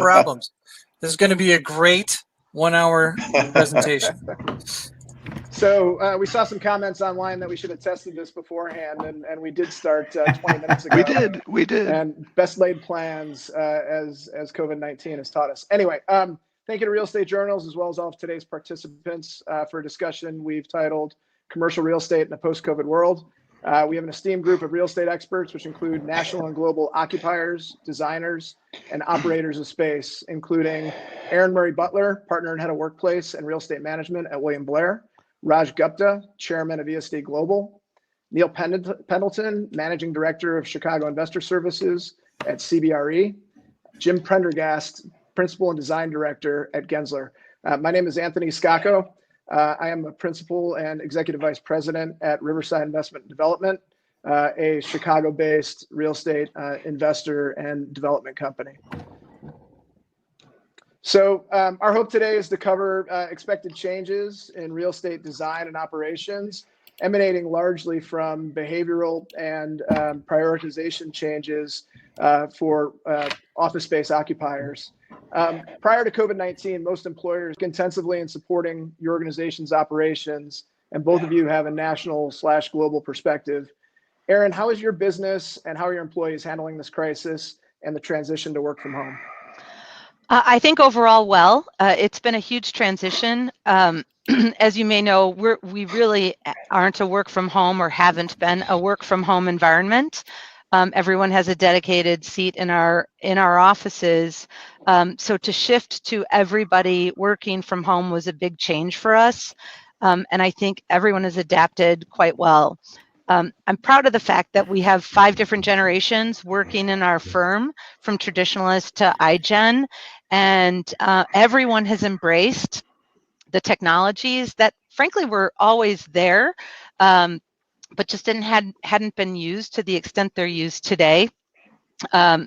problems. This is going to be a great 1 hour presentation. So we saw some comments online that we should have tested this beforehand, and we did start 20 minutes ago. We did. And best laid plans as COVID-19 has taught us. Anyway, thank you to Real Estate Journals, as well as all of today's participants for a discussion we've titled Commercial Real Estate in a Post-COVID World. We have an esteemed group of real estate experts, which include national and global occupiers, designers, and operators of space, including Erin Butler, partner and head of workplace and real estate management at William Blair; Raj Gupta, chairman of ESD Global; Neil Pendleton, managing director of Chicago Investor Services at CBRE; Jim Prendergast, principal and design director at Gensler. My name is Anthony Scacco. I am a principal and executive vice president at Riverside Investment Development, a Chicago-based real estate investor and development company. So our hope today is to cover expected changes in real estate design and operations, emanating largely from behavioral and prioritization changes for office space occupiers. Prior to COVID-19, most employers work intensively in supporting your organization's operations, and both of you have a national/global perspective. Erin, how is your business and how are your employees handling this crisis and the transition to work from home? I think overall, well, it's been a huge transition. As you may know, we really aren't a work from home or haven't been a work from home environment. Everyone has a dedicated seat in our offices. So to shift to everybody working from home was a big change for us. And I think everyone has adapted quite well. I'm proud of the fact that we have 5 different generations working in our firm, from traditionalist to iGen, and everyone has embraced the technologies that frankly were always there, but just hadn't been used to the extent they're used today.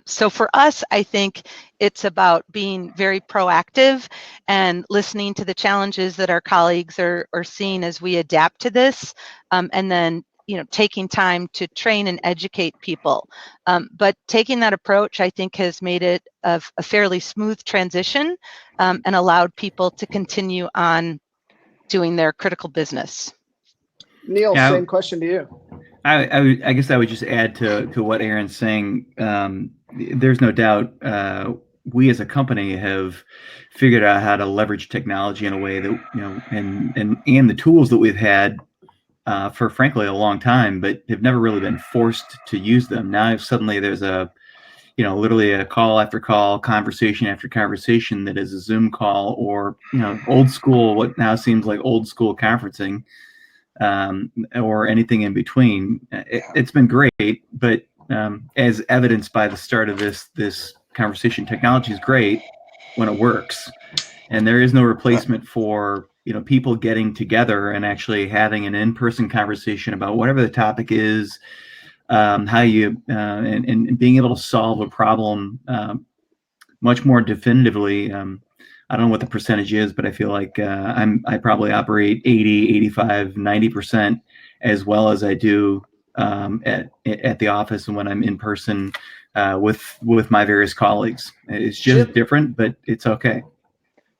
So for us, I think it's about being very proactive and listening to the challenges that our colleagues are seeing as we adapt to this, and then taking time to train and educate people. But taking that approach, I think, has made it a fairly smooth transition, and allowed people to continue on doing their critical business. Neil, same question to you. I guess I would just add to what Erin's saying. There's no doubt we as a company have figured out how to leverage technology in a way that, and the tools that we've had for frankly a long time, but have never really been forced to use them. Now suddenly there's literally a call after call, conversation after conversation that is a Zoom call, or old school, what now seems like old school conferencing, or anything in between. It's been great, but as evidenced by the start of this conversation, technology is great when it works, and there is no replacement for people getting together and actually having an in-person conversation about whatever the topic is, how you and being able to solve a problem much more definitively. I don't know what the percentage is, but I feel like I probably operate 80, 85, 90% as well as I do at the office and when I'm in person with my various colleagues. It's just different, but it's okay.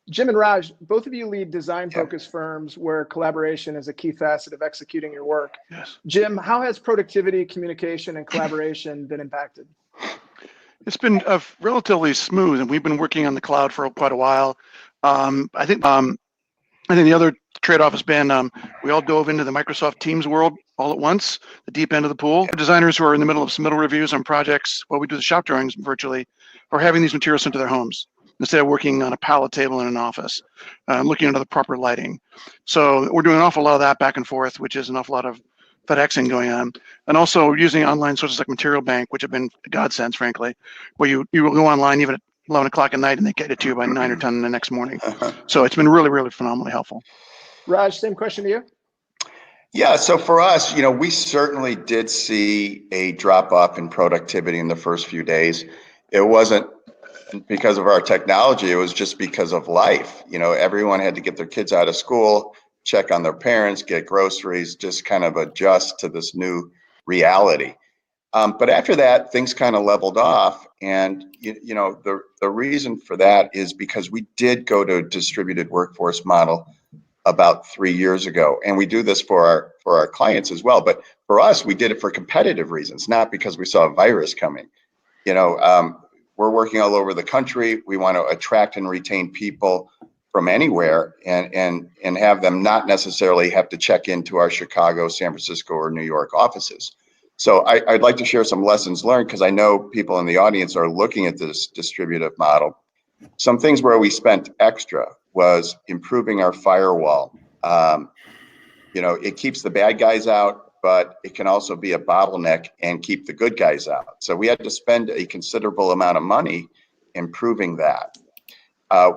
Jim and Raj, both of you lead design-focused firms where collaboration is a key facet of executing your work. Yes. Jim, how has productivity, communication, and collaboration been impacted? It's been relatively smooth, and we've been working on the cloud for quite a while. I think the other trade-off has been we all dove into the Microsoft Teams world all at once, the deep end of the pool. Designers who are in the middle of submittal reviews on projects while we do the shop drawings virtually are having these materials sent to their homes instead of working on a pallet table in an office, looking into the proper lighting. So we're doing an awful lot of that back and forth, which is an awful lot of FedExing going on, and also using online sources like Material Bank, which have been a godsend, frankly, where you will go online even at 11 o'clock at night and they get it to you by 9 or 10 the next morning. So it's been really, really phenomenally helpful. Raj, same question to you. Yeah, so for us, we certainly did see a drop off in productivity in the first few days. It wasn't because of our technology, it was just because of life. Everyone had to get their kids out of school, check on their parents, get groceries, just kind of adjust to this new reality. But after that, things kind of leveled off. And, you know, the reason for that is because we did go to a distributed workforce model about 3 years ago. And we do this for our clients as well. But for us, we did it for competitive reasons, not because we saw a virus coming. You know, we're working all over the country. We want to attract and retain people from anywhere and have them not necessarily have to check into our Chicago, San Francisco, or New York offices. So I'd like to share some lessons learned, because I know people in the audience are looking at this distributive model. Some things where we spent extra was improving our firewall. You know, it keeps the bad guys out, but it can also be a bottleneck and keep the good guys out. So we had to spend a considerable amount of money improving that.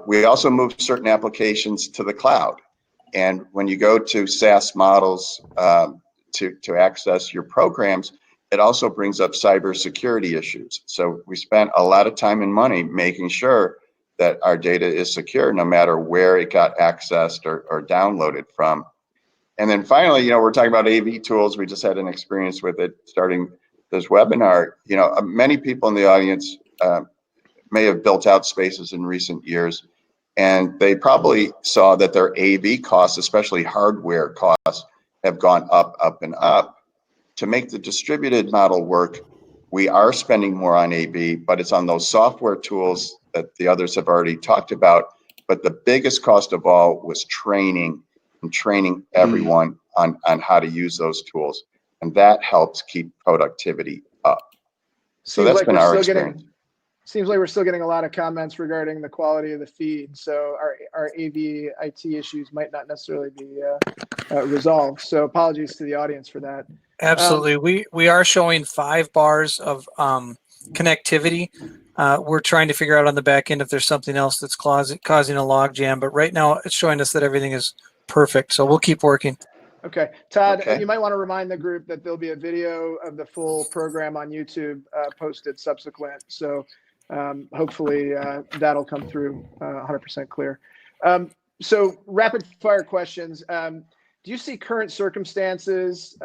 We also moved certain applications to the cloud. And when you go to SaaS models to access your programs, it also brings up cybersecurity issues. So we spent a lot of time and money making sure that our data is secure no matter where it got accessed or downloaded from. And then finally, you know, we're talking about AV tools. We just had an experience with it starting this webinar. You know, many people in the audience may have built out spaces in recent years, and they probably saw that their AV costs, especially hardware costs, have gone up, and up. To make the distributed model work, we are spending more on AV, but it's on those software tools that the others have already talked about. But the biggest cost of all was training everyone on how to use those tools. And that helps keep productivity up. So that's been our experience. Seems like we're still getting a lot of comments regarding the quality of the feed. So our AV IT issues might not necessarily be resolved. So apologies to the audience for that. Absolutely. We are showing 5 bars of connectivity. We're trying to figure out on the back end if there's something else that's causing a log jam. But right now it's showing us that everything is perfect. So we'll keep working. Okay. Todd, Okay. you might want to remind the group that there'll be a video of the full program on YouTube posted subsequent. So hopefully that'll come through 100% clear. So rapid fire questions. Do you see current circumstances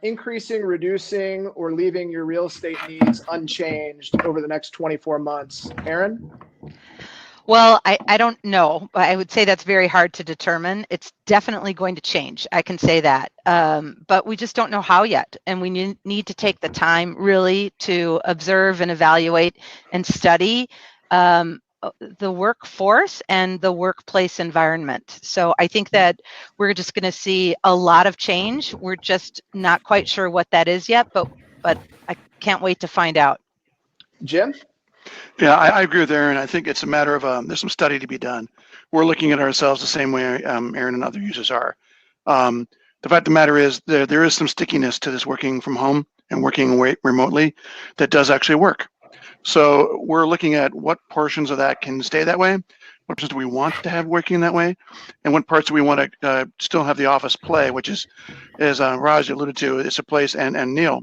increasing, reducing, or leaving your real estate needs unchanged over the next 24 months? Erin? Well, I don't know. I would say that's very hard to determine. It's definitely going to change. I can say that. But we just don't know how yet. And we need to take the time really to observe and evaluate and study the workforce and the workplace environment. So I think that we're just going to see a lot of change. We're just not quite sure what that is yet, but I can't wait to find out. Jim? Yeah, I agree with Erin. I think it's a matter of there's some study to be done. We're looking at ourselves the same way Erin and other users are. The fact of the matter is there is some stickiness to this working from home and working remotely that does actually work. So we're looking at what portions of that can stay that way, what portions do we want to have working that way, and what parts do we want to still have the office play, which is, as Raj alluded to, it's a place, and Neil,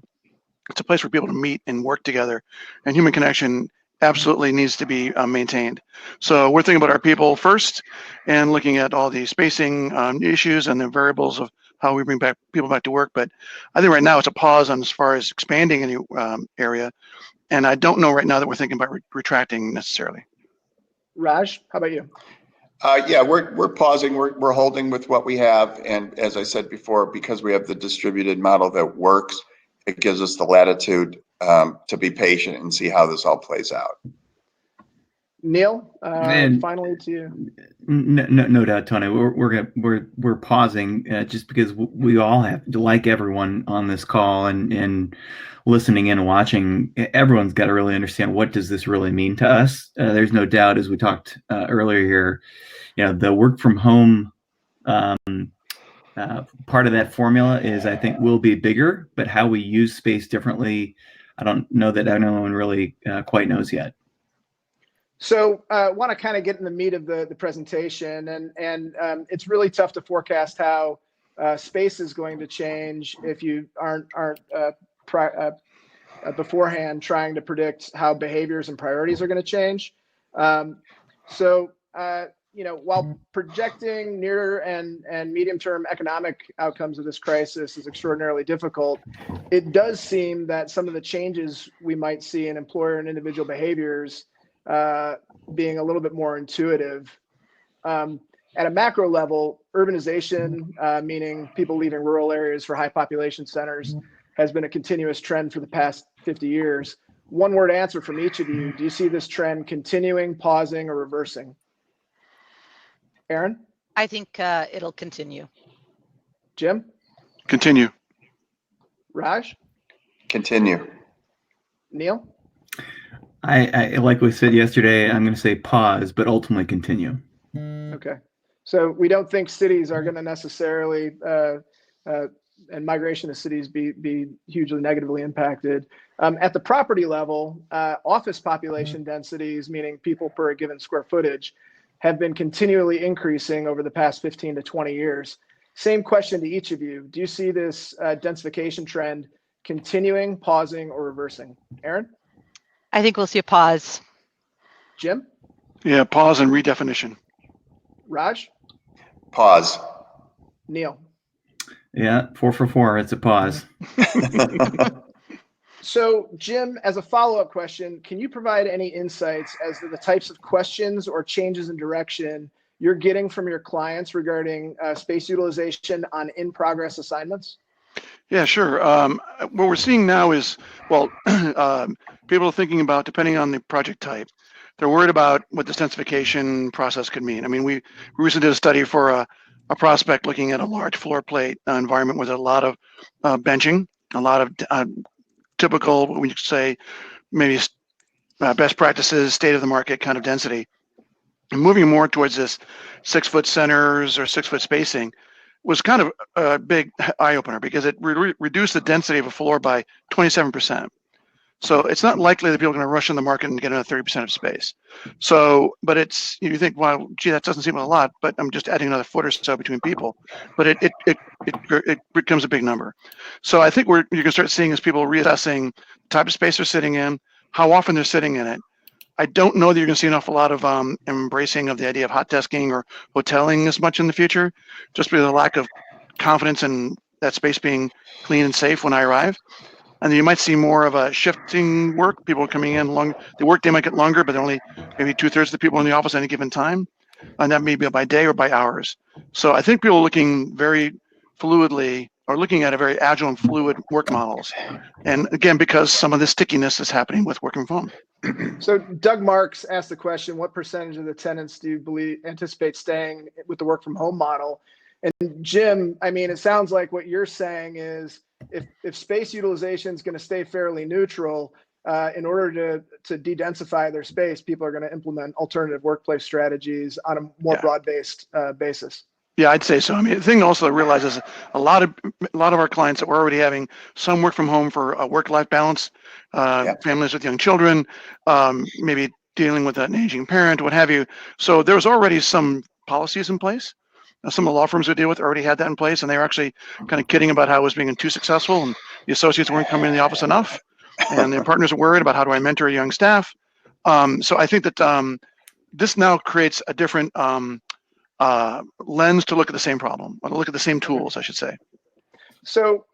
it's a place for people to meet and work together, and human connection absolutely needs to be maintained. So we're thinking about our people first and looking at all the spacing issues and the variables of how we bring people back to work. But I think right now it's a pause on as far as expanding any area. And I don't know right now that we're thinking about retracting necessarily. Raj, how about you? Yeah, we're pausing. We're holding with what we have. And as I said before, because we have the distributed model that works, it gives us the latitude to be patient and see how this all plays out. Neil, finally to you. No doubt, Tony. We're pausing just because we all have, like everyone on this call and listening in and watching, everyone's got to really understand what does this really mean to us. There's no doubt, as we talked earlier here, you know, the work from home part of that formula is, I think, will be bigger, but how we use space differently, I don't know that anyone really quite knows yet. So I want to kind of get in the meat of the presentation, and it's really tough to forecast how space is going to change if you aren't beforehand trying to predict how behaviors and priorities are going to change. So while projecting near and medium-term economic outcomes of this crisis is extraordinarily difficult, it does seem that some of the changes we might see in employer and individual behaviors being a little bit more intuitive. At a macro level, urbanization, meaning people leaving rural areas for high population centers, has been a continuous trend for the past 50 years. One word answer from each of you. Do you see this trend continuing, pausing, or reversing? Erin? I think it'll continue. Jim? Continue. Raj? Continue. Neil? I like we said yesterday, I'm going to say pause, but ultimately continue. Okay. So we don't think cities are going to necessarily, and migration to cities be hugely negatively impacted. At the property level, office population densities, meaning people per given square footage, have been continually increasing over the past 15 to 20 years. Same question to each of you. Do you see this densification trend continuing, pausing, or reversing? Erin? I think we'll see a pause. Jim? Yeah, pause and redefinition. Raj? Pause. Neil? Yeah, 4 for 4. It's a pause. So, Jim, as a follow-up question, can you provide any insights as to the types of questions or changes in direction you're getting from your clients regarding space utilization on in-progress assignments? Yeah, sure. What we're seeing now is, well, people are thinking about, depending on the project type, they're worried about what the densification process could mean. I mean, we recently did a study for a prospect looking at a large floor plate environment with a lot of benching, a lot of typical, what we could say, maybe best practices, state of the market kind of density. And moving more towards this 6-foot centers or 6-foot spacing was kind of a big eye opener because it reduced the density of a floor by 27%. So it's not likely that people are going to rush in the market and get another 30% of space. So, but it's, you think, well, gee, that doesn't seem a lot, but I'm just adding another foot or so between people. But it becomes a big number. So I think you're going to start seeing is people reassessing the type of space they're sitting in, how often they're sitting in it. I don't know that you're going to see an awful lot of embracing of the idea of hot desking or hoteling as much in the future, just because of the lack of confidence in that space being clean and safe when I arrive. And then you might see more of a shifting work, people coming in long, the work day might get longer, but only maybe 2/3 of the people in the office at any given time. And that may be by day or by hours. So I think people are looking very fluidly or looking at a very agile and fluid work models. And again, because some of the stickiness is happening with working from home. So Doug Marks asked the question, what percentage of the tenants do you anticipate staying with the work from home model? And Jim, I mean, it sounds like what you're saying is if space utilization is going to stay fairly neutral, in order to de-densify their space, people are going to implement alternative workplace strategies on a more broad-based basis. Yeah, I'd say so. I mean, the thing also to realize is a lot of our clients that were already having some work from home for a work-life balance, families with young children, maybe dealing with an aging parent, what have you. So there was already some policies in place. Some of the law firms we deal with already had that in place, and they were actually kind of kidding about how it was being too successful, and the associates weren't coming in the office enough, and their partners are worried about how do I mentor a young staff. So I think that this now creates a different lens to look at the same problem, or to look at the same tools, I should say. So,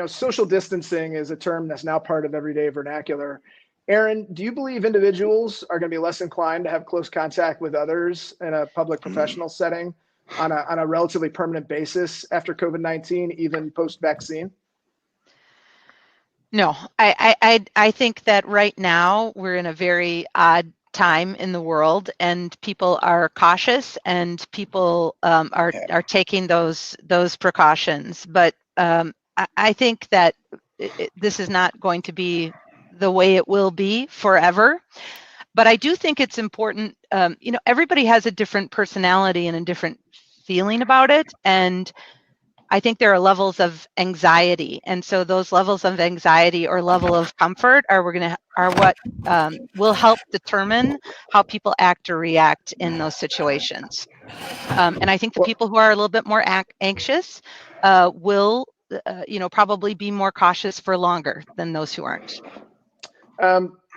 social distancing is a term that's now part of everyday vernacular. Erin, do you believe individuals are going to be less inclined to have close contact with others in a public professional setting on a relatively permanent basis after COVID-19, even post-vaccine? No, I think that right now we're in a very odd time in the world, and people are cautious, and people are taking those precautions. But I think that this is not going to be the way it will be forever. But I do think it's important. Everybody has a different personality and a different feeling about it, and I think there are levels of anxiety, and so those levels of anxiety or level of comfort are what will help determine how people act or react in those situations. And I think the people who are a little bit more anxious will, probably be more cautious for longer than those who aren't.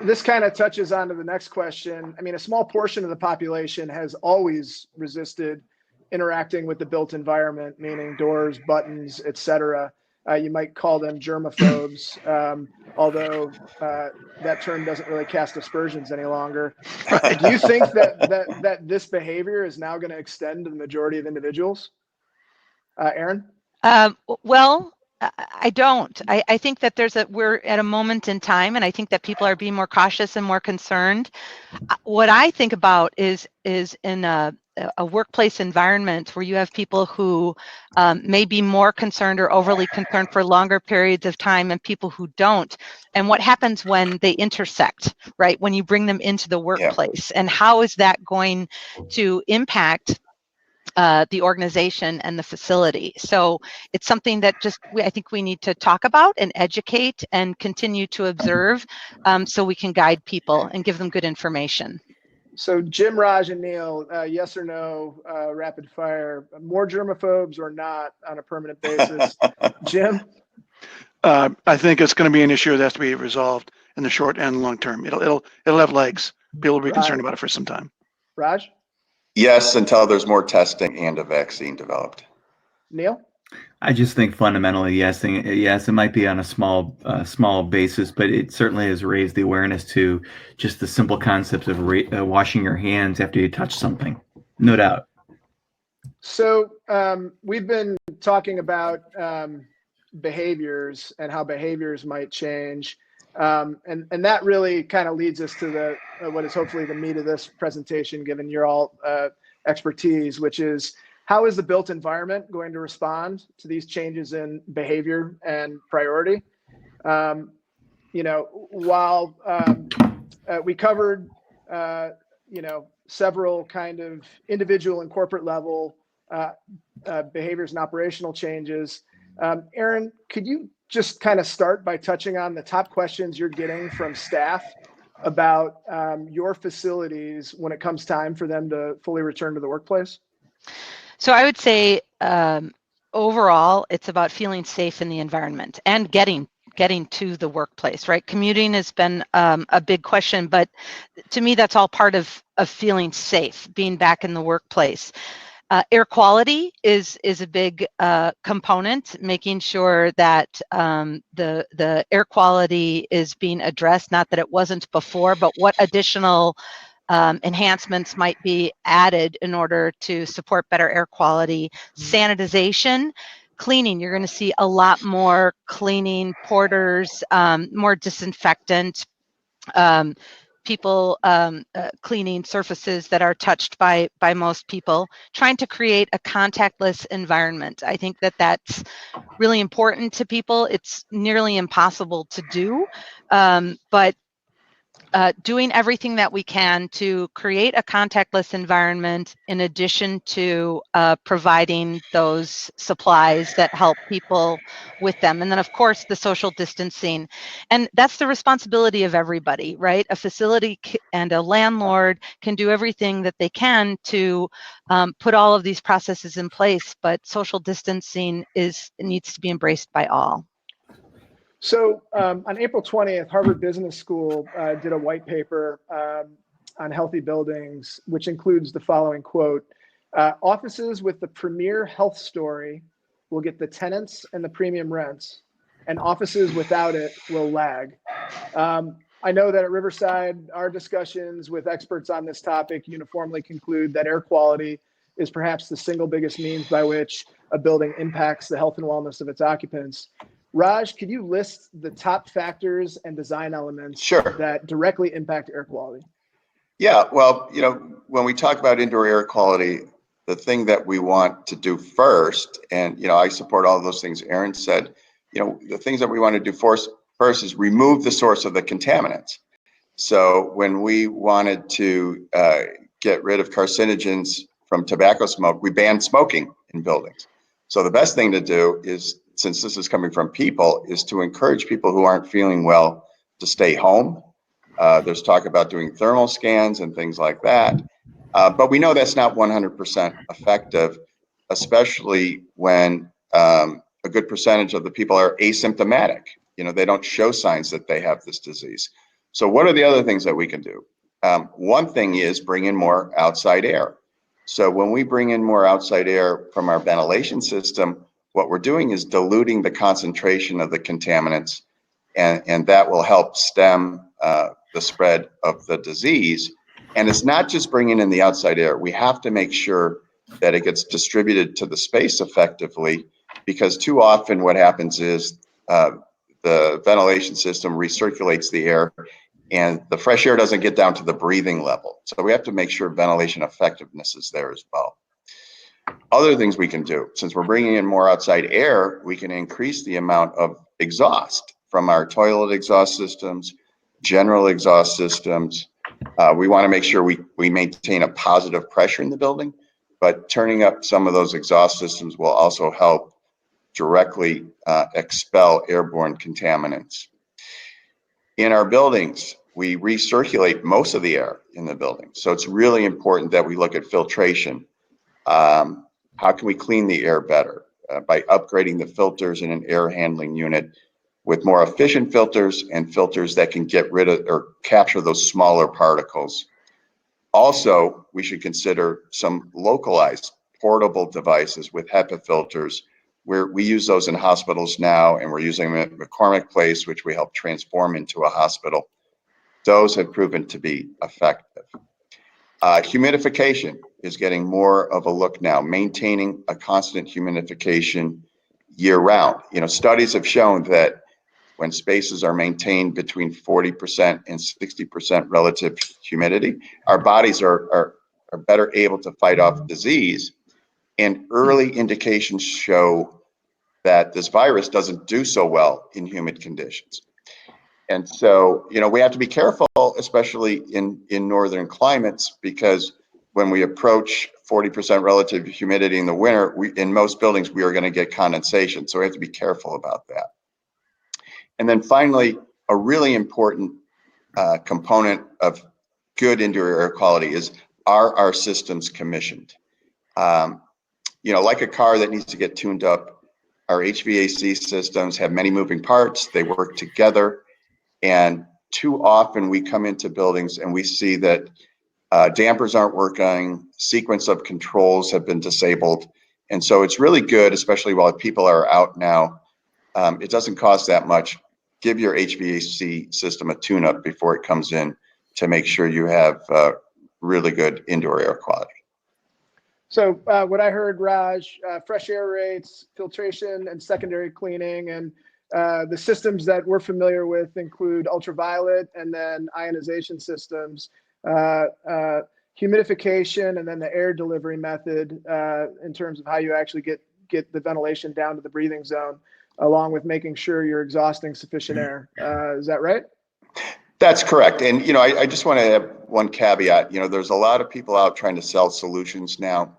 this kind of touches on to the next question. I mean, a small portion of the population has always resisted interacting with the built environment, meaning doors, buttons, etc. You might call them germaphobes, although that term doesn't really cast aspersions any longer. Do you think that this behavior is now going to extend to the majority of individuals? Erin? Well, I don't. I think that we're at a moment in time, and I think that people are being more cautious and more concerned. What I think about is in a workplace environment where you have people who may be more concerned or overly concerned for longer periods of time, and people who don't, and what happens when they intersect, right? When you bring them into the workplace, and how is that going to impact the organization and the facility? So it's something that I think we need to talk about and educate and continue to observe, so we can guide people and give them good information. So Jim, Raj, and Neil, yes or no, rapid fire, more germaphobes or not on a permanent basis? Jim? I think it's going to be an issue that has to be resolved in the short and long term. It'll have legs. People will be concerned about it for some time. Raj? Yes, until there's more testing and a vaccine developed. Neil? I just think fundamentally, yes, it might be on a small basis, but it certainly has raised the awareness to just the simple concept of washing your hands after you touch something. No doubt. So we've been talking about behaviors and how behaviors might change. And that really kind of leads us to what is hopefully the meat of this presentation, given your all expertise, which is, how is the built environment going to respond to these changes in behavior and priority? While we covered, several kind of individual and corporate level behaviors and operational changes, Erin, could you just kind of start by touching on the top questions you're getting from staff about your facilities when it comes time for them to fully return to the workplace? So I would say overall, it's about feeling safe in the environment and getting to the workplace, right? Commuting has been a big question, but to me, that's all part of feeling safe, being back in the workplace. Air quality is a big component, making sure that the air quality is being addressed, not that it wasn't before, but what additional enhancements might be added in order to support better air quality. Sanitization, cleaning, you're going to see a lot more cleaning, porters, more disinfectant, people cleaning surfaces that are touched by most people, trying to create a contactless environment. I think that that's really important to people. It's nearly impossible to do, but doing everything that we can to create a contactless environment, in addition to providing those supplies that help people with them. And then, of course, the social distancing. And that's the responsibility of everybody, right? A facility and a landlord can do everything that they can to put all of these processes in place, but social distancing needs to be embraced by all. So on April 20th, Harvard Business School did a white paper on healthy buildings, which includes the following quote: offices with the premier health story will get the tenants and the premium rents, and offices without it will lag. I know that at Riverside, our discussions with experts on this topic uniformly conclude that air quality is perhaps the single biggest means by which a building impacts the health and wellness of its occupants. Raj, could you list the top factors and design elements that directly impact air quality? Yeah, well, when we talk about indoor air quality, the thing that we want to do first, and, I support all of those things Erin said, the things that we want to do first is remove the source of the contaminants. So when we wanted to get rid of carcinogens from tobacco smoke, we banned smoking in buildings. So the best thing to do is, since this is coming from people, is to encourage people who aren't feeling well to stay home. There's talk about doing thermal scans and things like that. But we know that's not 100% effective, especially when a good percentage of the people are asymptomatic. They don't show signs that they have this disease. So what are the other things that we can do? One thing is bring in more outside air. So when we bring in more outside air from our ventilation system, what we're doing is diluting the concentration of the contaminants, and that will help stem the spread of the disease. And it's not just bringing in the outside air. We have to make sure that it gets distributed to the space effectively, because too often what happens is the ventilation system recirculates the air, and the fresh air doesn't get down to the breathing level. So we have to make sure ventilation effectiveness is there as well. Other things we can do, since we're bringing in more outside air, we can increase the amount of exhaust from our toilet exhaust systems, general exhaust systems. We want to make sure we maintain a positive pressure in the building, but turning up some of those exhaust systems will also help directly expel airborne contaminants. In our buildings, we recirculate most of the air in the building. So it's really important that we look at filtration. How can we clean the air better? By upgrading the filters in an air handling unit with more efficient filters and filters that can get rid of or capture those smaller particles. Also, we should consider some localized portable devices with HEPA filters, where we use those in hospitals now, and we're using them at McCormick Place, which we help transform into a hospital. Those have proven to be effective. Humidification is getting more of a look now, maintaining a constant humidification year round. Studies have shown that when spaces are maintained between 40% and 60% relative humidity, our bodies are better able to fight off disease. And early indications show that this virus doesn't do so well in humid conditions. And so, we have to be careful, especially in northern climates, because when we approach 40% relative humidity in the winter, in most buildings, we are going to get condensation. So we have to be careful about that. And then finally, a really important component of good indoor air quality is, are our systems commissioned? Like a car that needs to get tuned up, our HVAC systems have many moving parts. They work together. And too often we come into buildings and we see that dampers aren't working, sequence of controls have been disabled. And so it's really good, especially while people are out now. It doesn't cost that much. Give your HVAC system a tune-up before it comes in to make sure you have really good indoor air quality. So what I heard, Raj, fresh air rates, filtration, and secondary cleaning, and the systems that we're familiar with include ultraviolet and then ionization systems, humidification, and then the air delivery method in terms of how you actually get the ventilation down to the breathing zone, along with making sure you're exhausting sufficient air. Is that right? That's correct. And, I just want to have one caveat. There's a lot of people out trying to sell solutions now.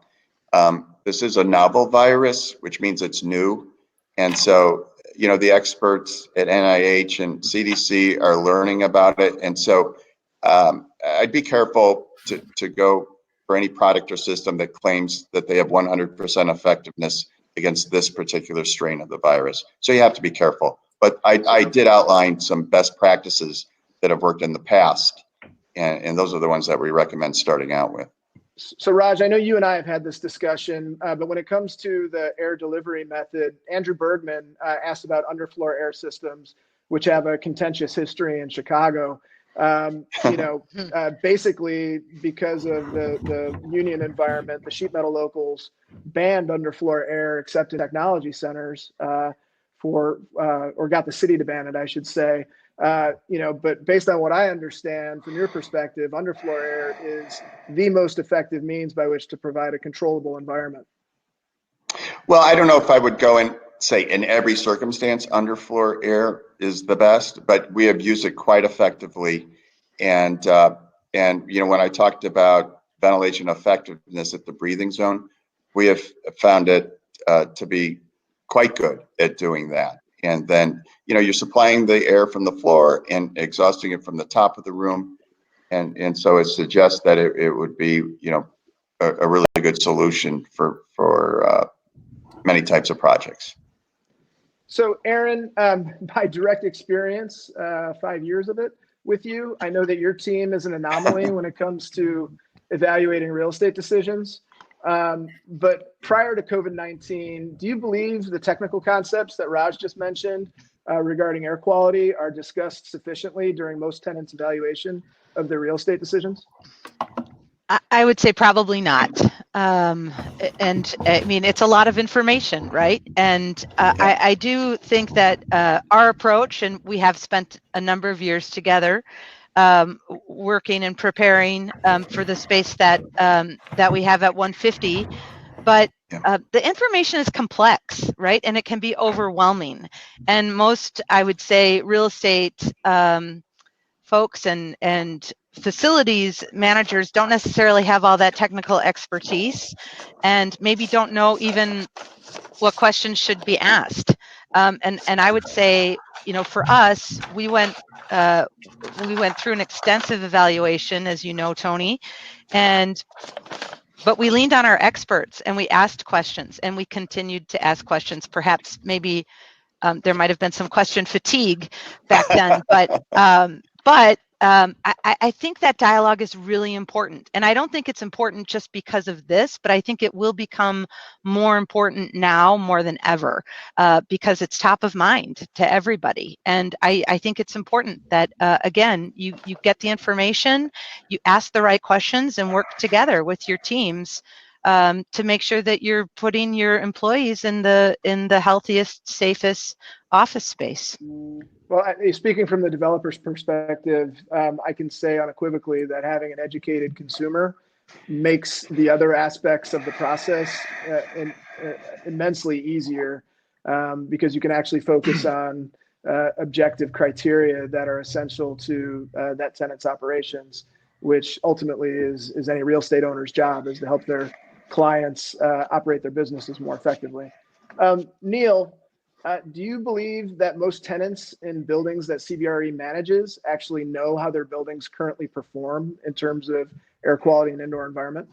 This is a novel virus, which means it's new. And so, the experts at NIH and CDC are learning about it. And so I'd be careful to go for any product or system that claims that they have 100% effectiveness against this particular strain of the virus. So you have to be careful. But I did outline some best practices that have worked in the past. And those are the ones that we recommend starting out with. So Raj, I know you and I have had this discussion, but when it comes to the air delivery method, Andrew Bergman asked about underfloor air systems, which have a contentious history in Chicago. Basically because of the union environment, the sheet metal locals banned underfloor air except in technology centers or got the city to ban it, I should say. But based on what I understand from your perspective, underfloor air is the most effective means by which to provide a controllable environment. Well, I don't know if I would go and say in every circumstance, underfloor air is the best, but we have used it quite effectively. And when I talked about ventilation effectiveness at the breathing zone, we have found it to be quite good at doing that. And then, you're supplying the air from the floor and exhausting it from the top of the room. And so it suggests that it would be, a really good solution for many types of projects. So Erin, by direct experience, 5 years of it, with you. I know that your team is an anomaly when it comes to evaluating real estate decisions. But prior to COVID-19, do you believe the technical concepts that Raj just mentioned regarding air quality are discussed sufficiently during most tenants' evaluation of their real estate decisions? I would say probably not. And I mean, it's a lot of information, right? And I do think that our approach, and we have spent a number of years together working and preparing for the space that we have at 150, but the information is complex, right? And it can be overwhelming. And most, I would say, real estate folks and facilities managers don't necessarily have all that technical expertise, and maybe don't know even what questions should be asked. And I would say, for us, we went through an extensive evaluation, as you know, Tony, but we leaned on our experts and we asked questions, and we continued to ask questions. Perhaps maybe there might have been some question fatigue back then, but I think that dialogue is really important. And I don't think it's important just because of this, but I think it will become more important now more than ever because it's top of mind to everybody. And I think it's important that, again, you get the information, you ask the right questions, and work together with your teams to make sure that you're putting your employees in the healthiest, safest office space. Well, speaking from the developer's perspective, I can say unequivocally that having an educated consumer makes the other aspects of the process immensely easier because you can actually focus on objective criteria that are essential to that tenant's operations, which ultimately is any real estate owner's job, is to help their clients operate their businesses more effectively. Neil, do you believe that most tenants in buildings that CBRE manages actually know how their buildings currently perform in terms of air quality and indoor environment?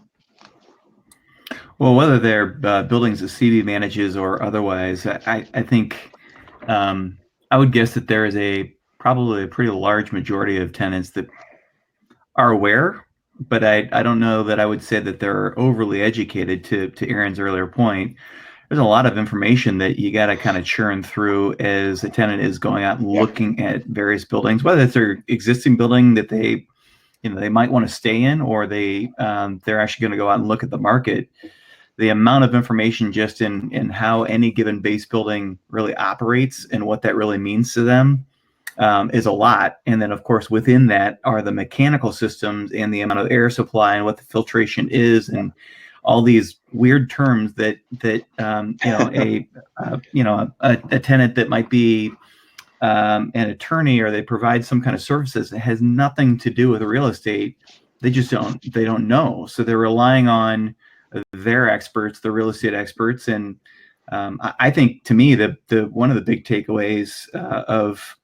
Well, whether they're buildings that CB manages or otherwise, I think I would guess that there is probably a pretty large majority of tenants that are aware, but I don't know that I would say that they're overly educated. To Erin's earlier point, there's a lot of information that you got to kind of churn through as a tenant is going out and looking at various buildings, whether it's their existing building that they might want to stay in, or they're actually going to go out and look at the market. The amount of information just in how any given base building really operates and what that really means to them is a lot. And then, of course, within that are the mechanical systems and the amount of air supply and what the filtration is, and all these weird terms that a tenant that might be an attorney, or they provide some kind of services that has nothing to do with real estate. They don't know. So they're relying on their experts, the real estate experts. And I think, to me, the one of the big takeaways of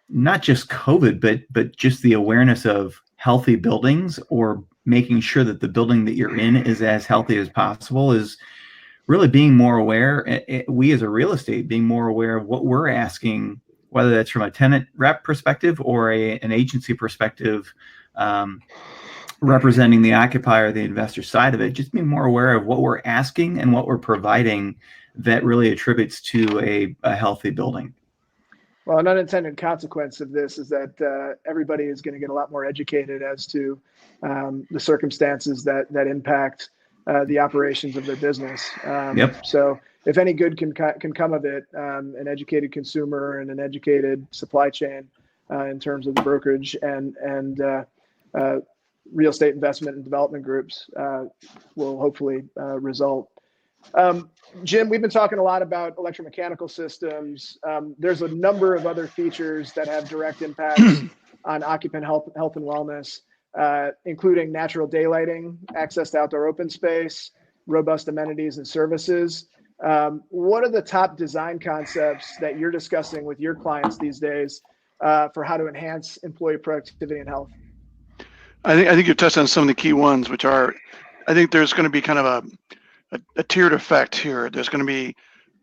not just COVID, but just the awareness of healthy buildings, or making sure that the building that you're in is as healthy as possible, is really being more aware. We as a real estate being more aware of what we're asking, whether that's from a tenant rep perspective or an agency perspective, representing the occupier, the investor side of it. Just being more aware of what we're asking and what we're providing that really attributes to a healthy building. Well, an unintended consequence of this is that everybody is going to get a lot more educated as to the circumstances that impact the operations of their business. So if any good can come of it, an educated consumer and an educated supply chain in terms of the brokerage and real estate investment and development groups will hopefully result. Jim, we've been talking a lot about electromechanical systems. There's a number of other features that have direct impacts on occupant health and wellness, including natural daylighting, access to outdoor open space, robust amenities and services. What are the top design concepts that you're discussing with your clients these days for how to enhance employee productivity and health? I think you touched on some of the key ones, which are, I think there's going to be kind of a tiered effect here. There's going to be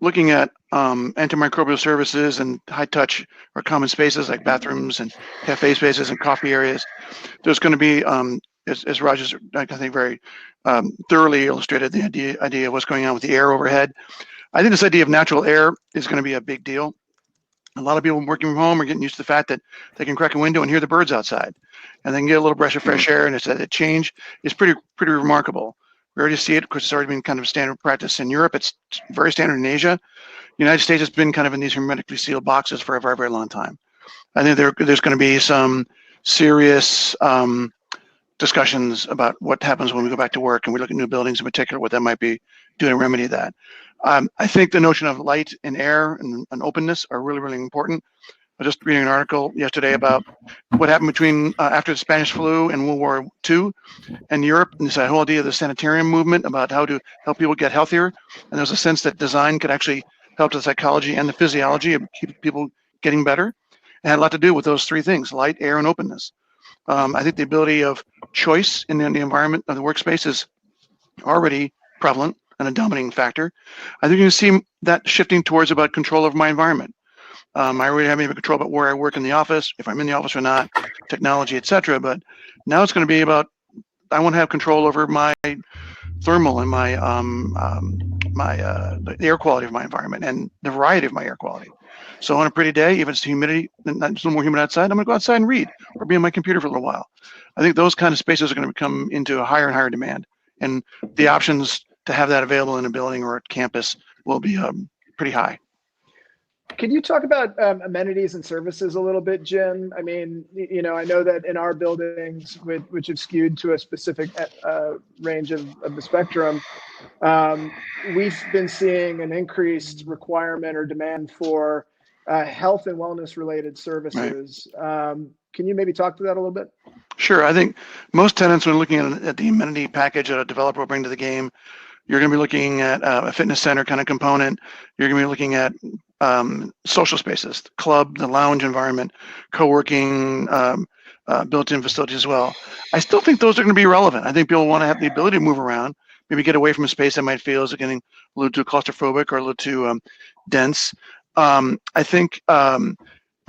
looking at antimicrobial services and high touch or common spaces like bathrooms and cafe spaces and coffee areas, there's going to be, as Raj has, I think, very thoroughly illustrated the idea of what's going on with the air overhead. I think this idea of natural air is going to be a big deal. A lot of people working from home are getting used to the fact that they can crack a window and hear the birds outside, and they can get a little breath of fresh air, and it's that change is pretty remarkable. We already see it because it's already been kind of standard practice in Europe. It's very standard in Asia. The United States has been kind of in these hermetically sealed boxes for a very, very long time. I think there's going to be some serious discussions about what happens when we go back to work and we look at new buildings in particular, what that might be doing to remedy that. I think the notion of light and air and openness are really, really important. I was just reading an article yesterday about what happened between after the Spanish flu and World War II in Europe, and this whole idea of the sanitarium movement about how to help people get healthier. And there's a sense that design could actually help the psychology and the physiology of keep people getting better. It had a lot to do with those three things: light, air, and openness. I think the ability of choice in the environment of the workspace is already prevalent and a dominating factor. I think you can see that shifting towards about control of my environment. I already have maybe control about where I work in the office, if I'm in the office or not, technology, etc. But now it's going to be about, I want to have control over my thermal and my the air quality of my environment and the variety of my air quality. So on a pretty day, if it's humidity, it's a little more humid outside, I'm going to go outside and read or be on my computer for a little while. I think those kind of spaces are going to come into a higher and higher demand, and the options to have that available in a building or at campus will be pretty high. Can you talk about amenities and services a little bit, Jim? I mean, you know, I know that in our buildings, which have skewed to a specific range of the spectrum, we've been seeing an increased requirement or demand for health and wellness related services. Right. Can you maybe talk to that a little bit? Sure. I think most tenants, when looking at the amenity package that a developer will bring to the game, you're going to be looking at a fitness center kind of component. You're going to be looking at social spaces, the club, the lounge environment, co-working, built-in facilities as well. I still think those are going to be relevant. I think people want to have the ability to move around, maybe get away from a space that might feel is getting a little too claustrophobic or a little too dense. I think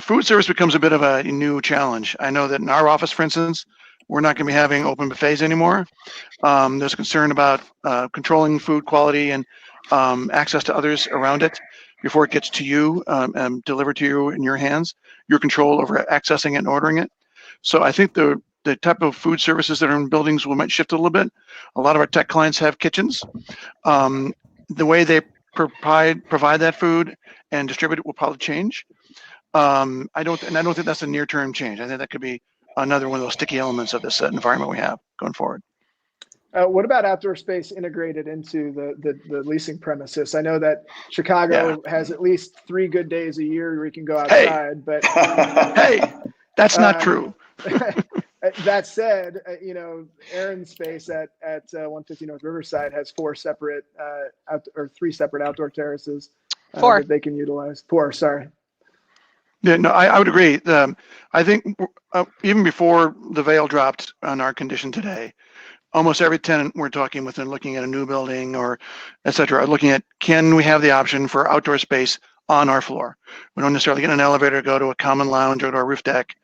food service becomes a bit of a new challenge. I know that in our office, for instance, we're not going to be having open buffets anymore. There's concern about controlling food quality and access to others around it before it gets to you and delivered to you in your hands, your control over accessing it and ordering it. So I think the type of food services that are in buildings might shift a little bit. A lot of our tech clients have kitchens. The way they provide that food and distribute it will probably change. I don't think that's a near-term change. I think that could be another one of those sticky elements of this environment we have going forward. What about outdoor space integrated into the leasing premises? I know that Chicago has at least 3 good days a year where you can go outside, but hey, that's not true. That said, you know, Erin's space at 150 North Riverside has 3 separate outdoor terraces that they can utilize. 4, sorry. Yeah, no, I would agree. I think even before the veil dropped on our condition today, almost every tenant we're talking with and looking at a new building or et cetera are looking at, can we have the option for outdoor space on our floor? We don't necessarily get in an elevator to go to a common lounge or to a roof deck.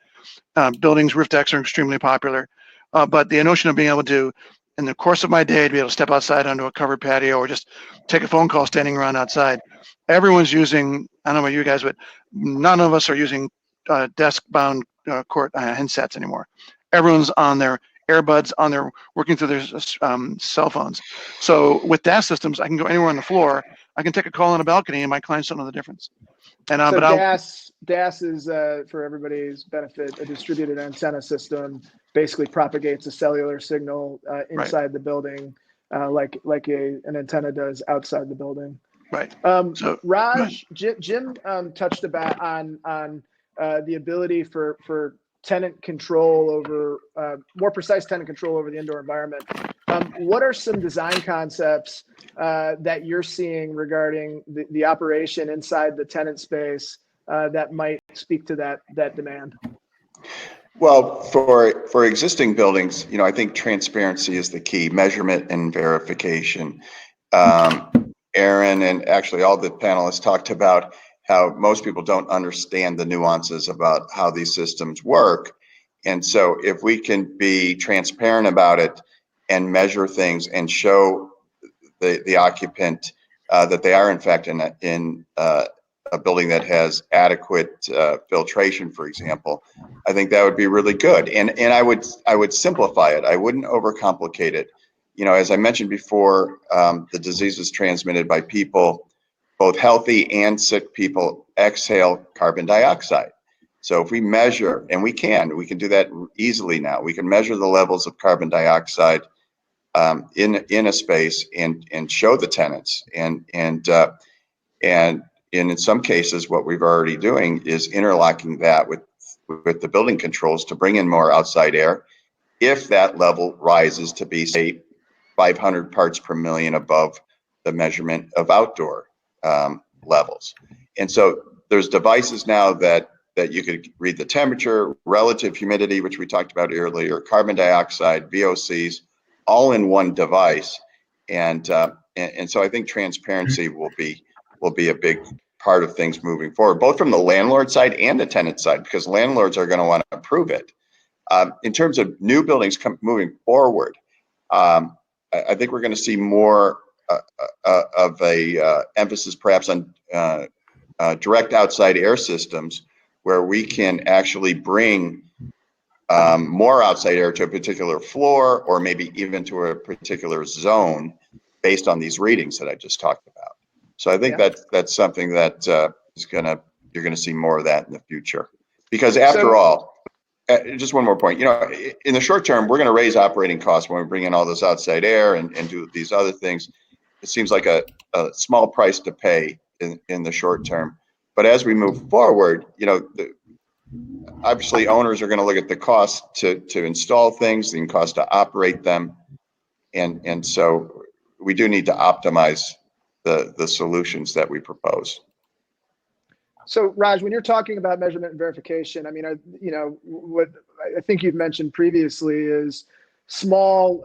Buildings, roof decks are extremely popular. But the notion of being able to, in the course of my day, to be able to step outside onto a covered patio or just take a phone call standing around outside. Everyone's using, I don't know about you guys, but none of us are using desk-bound headsets anymore. Everyone's on their earbuds, on their working through their cell phones. So with DAS systems, I can go anywhere on the floor. I can take a call on a balcony, and my clients don't know the difference. And so DAS is, for everybody's benefit, a distributed antenna system. Basically, propagates a cellular signal inside the building, like an antenna does outside the building. Right. So Raj, Jim touched about on the ability for tenant control over more precise tenant control over the indoor environment. What are some design concepts that you're seeing regarding the operation inside the tenant space that might speak to that demand? Well, for existing buildings, you know, I think transparency is the key, measurement and verification. Erin and actually all the panelists talked about how most people don't understand the nuances about how these systems work. And so if we can be transparent about it and measure things and show the occupant that they are in fact in a building that has adequate filtration, for example, I think that would be really good. And I would simplify it. I wouldn't overcomplicate it. You know, as I mentioned before, the disease is transmitted by people, both healthy and sick people exhale carbon dioxide. So if we measure, and we can do that easily now. We can measure the levels of carbon dioxide in a space and show the tenants and in some cases, what we've already doing is interlocking that with the building controls to bring in more outside air. If that level rises to be, say, 500 parts per million above the measurement of outdoor levels. And so there's devices now that you could read the temperature, relative humidity, which we talked about earlier, carbon dioxide, VOCs, all in one device. And so I think transparency will be a big part of things moving forward, both from the landlord side and the tenant side, because landlords are going to want to approve it. In terms of new buildings moving forward, I think we're going to see more of a emphasis perhaps on direct outside air systems, where we can actually bring more outside air to a particular floor or maybe even to a particular zone based on these readings that I just talked about. So I think that's something that you're gonna see more of that in the future. Because after all, just one more point, you know, in the short term, we're gonna raise operating costs when we bring in all this outside air and do these other things. It seems like a small price to pay in the short term. But as we move forward, you know, obviously owners are gonna look at the cost to install things, the cost to operate them. And so we do need to optimize the solutions that we propose. So Raj, when you're talking about measurement and verification, I mean, you know, what I think you've mentioned previously is small,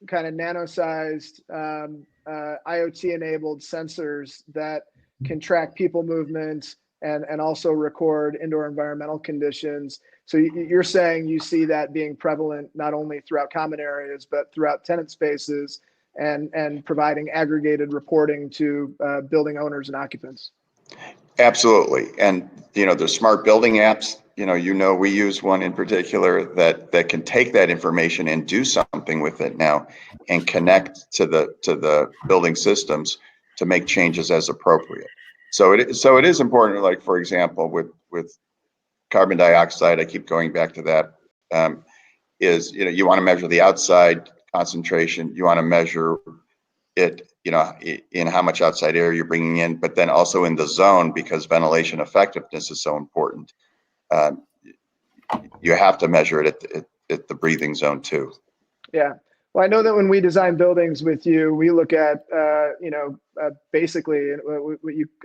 kind of nano-sized IoT-enabled sensors that can track people movement and also record indoor environmental conditions. So you're saying you see that being prevalent not only throughout common areas, but throughout tenant spaces and providing aggregated reporting to building owners and occupants. Absolutely. And, you know, the smart building apps, you know, we use one in particular that can take that information and do something with it now and connect to the building systems to make changes as appropriate. So it is important, like, for example, with carbon dioxide, I keep going back to that, is, you know, you want to measure the outside concentration, you want to measure it, you know, in how much outside air you're bringing in, but then also in the zone, because ventilation effectiveness is so important. You have to measure it at the breathing zone too. Yeah. Well, I know that when we design buildings with you, we look at, you know, basically what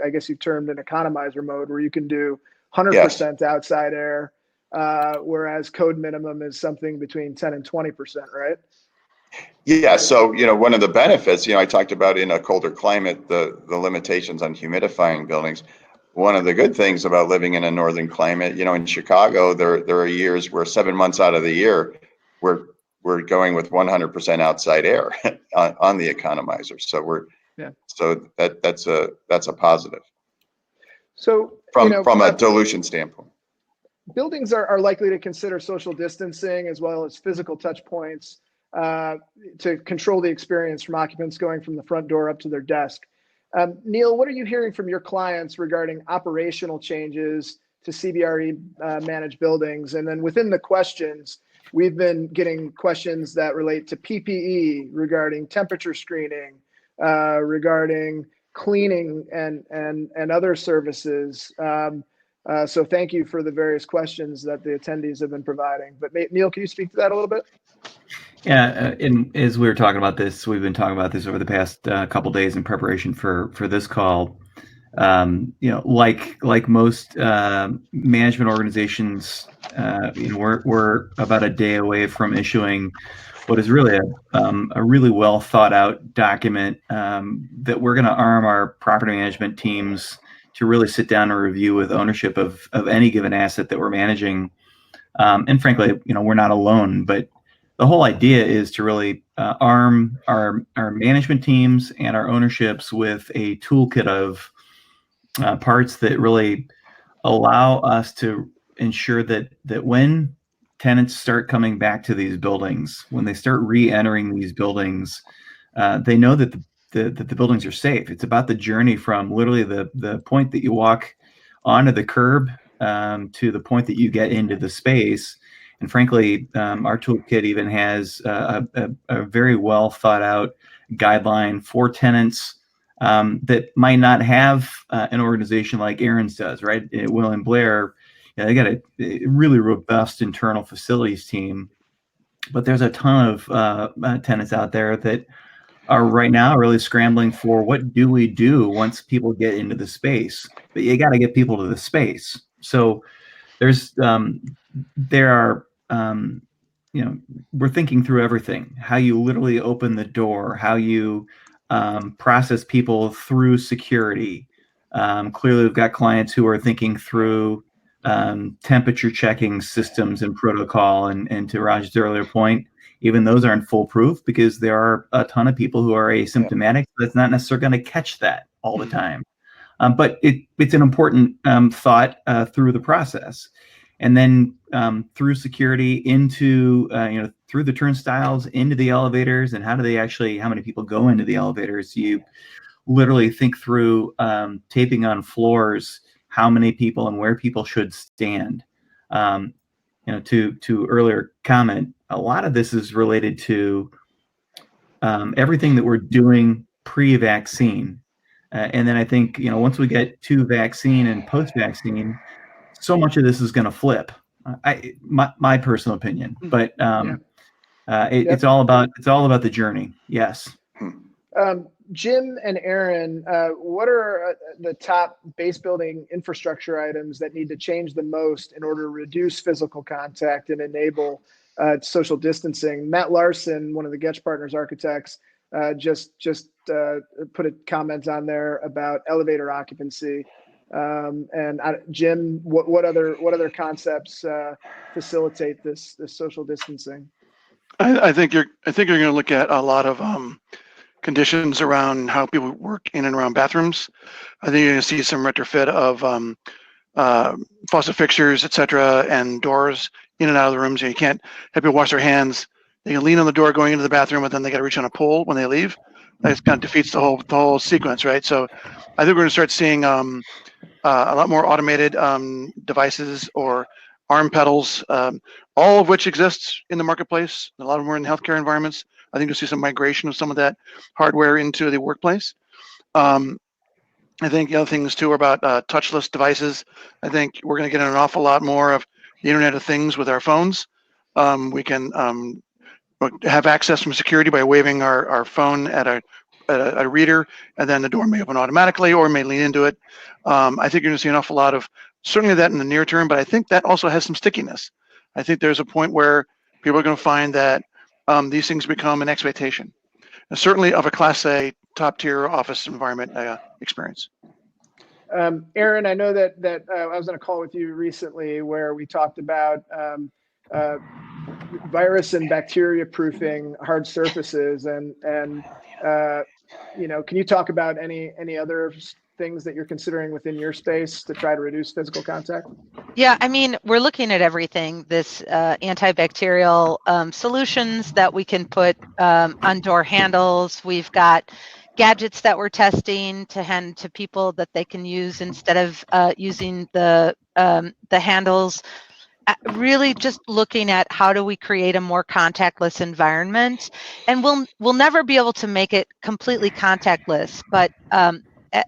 I guess you've termed an economizer mode, where you can do 100% outside air, whereas code minimum is something between 10 and 20%, right? Yeah, so, you know, one of the benefits, you know, I talked about in a colder climate, the limitations on humidifying buildings. One of the good things about living in a northern climate, you know, in Chicago, there are years where 7 months out of the year, we're going with 100% outside air on the economizer. So so that's a positive. So from a dilution standpoint, buildings are likely to consider social distancing as well as physical touch points to control the experience from occupants going from the front door up to their desk. Neil, what are you hearing from your clients regarding operational changes to CBRE managed buildings? And then within the questions, we've been getting questions that relate to PPE, regarding temperature screening, regarding cleaning and other services. So thank you for the various questions that the attendees have been providing. But Neil, can you speak to that a little bit? Yeah, and as we were talking about this, we've been talking about this over the past couple days in preparation for this call. You know, like most management organizations, you know, we're about a day away from issuing what is really a really well thought out document that we're going to arm our property management teams to really sit down and review with ownership of any given asset that we're managing. And frankly, we're not alone, but the whole idea is to really arm our management teams and our ownerships with a toolkit of parts that really allow us to ensure that when tenants start coming back to these buildings, when they start re-entering these buildings, they know that the buildings are safe. It's about the journey from literally the point that you walk onto the curb to the point that you get into the space. And frankly, our toolkit even has a very well thought out guideline for tenants that might not have an organization like Erin's does, right? Will and Blair, they got a really robust internal facilities team, but there's a ton of tenants out there that are right now really scrambling for what do we do once people get into the space, but you got to get people to the space. So there are we're thinking through everything, how you literally open the door, how you process people through security. Clearly we've got clients who are thinking through temperature checking systems and protocol, and to Raj's earlier point, even those aren't foolproof because there are a ton of people who are asymptomatic that's not necessarily going to catch that all the time. But it's an important thought through the process. And then through security into, through the turnstiles into the elevators, and how many people go into the elevators? You literally think through taping on floors, how many people and where people should stand. To earlier comment, a lot of this is related to everything that we're doing pre-vaccine. And then I think, once we get to vaccine and post-vaccine, so much of this is going to flip. My personal opinion, but it's all about the journey. Yes. Jim and Erin, what are the top base building infrastructure items that need to change the most in order to reduce physical contact and enable social distancing? Matt Larson, one of the Getch Partners architects, just put a comment on there about elevator occupancy. And Jim, what other concepts facilitate this social distancing? I think you're going to look at a lot of conditions around how people work in and around bathrooms. I think you're going to see some retrofit of faucet fixtures, etc., and doors in and out of the rooms. You can't have people wash their hands. They can lean on the door going into the bathroom, but then they got to reach on a pole when they leave. That kind of defeats the whole sequence, right? So I think we're going to start seeing a lot more automated devices or arm pedals, all of which exists in the marketplace. A lot of them are in healthcare environments. I think you'll see some migration of some of that hardware into the workplace. I think the other things too are about touchless devices. I think we're going to get an awful lot more of the Internet of Things with our phones. We can have access from security by waving our phone at a reader, and then the door may open automatically or may lean into it. I think you're going to see an awful lot of certainly that in the near term, but I think that also has some stickiness. I think there's a point where people are going to find that these things become an expectation, and certainly of a Class A top tier office environment experience. Erin, I know that I was on a call with you recently where we talked about virus and bacteria proofing hard surfaces, and can you talk about any other things that you're considering within your space to try to reduce physical contact? Yeah, I mean, we're looking at everything. This antibacterial solutions that we can put on door handles. We've got gadgets that we're testing to hand to people that they can use instead of using the handles. Really just looking at how do we create a more contactless environment, and we'll never be able to make it completely contactless, but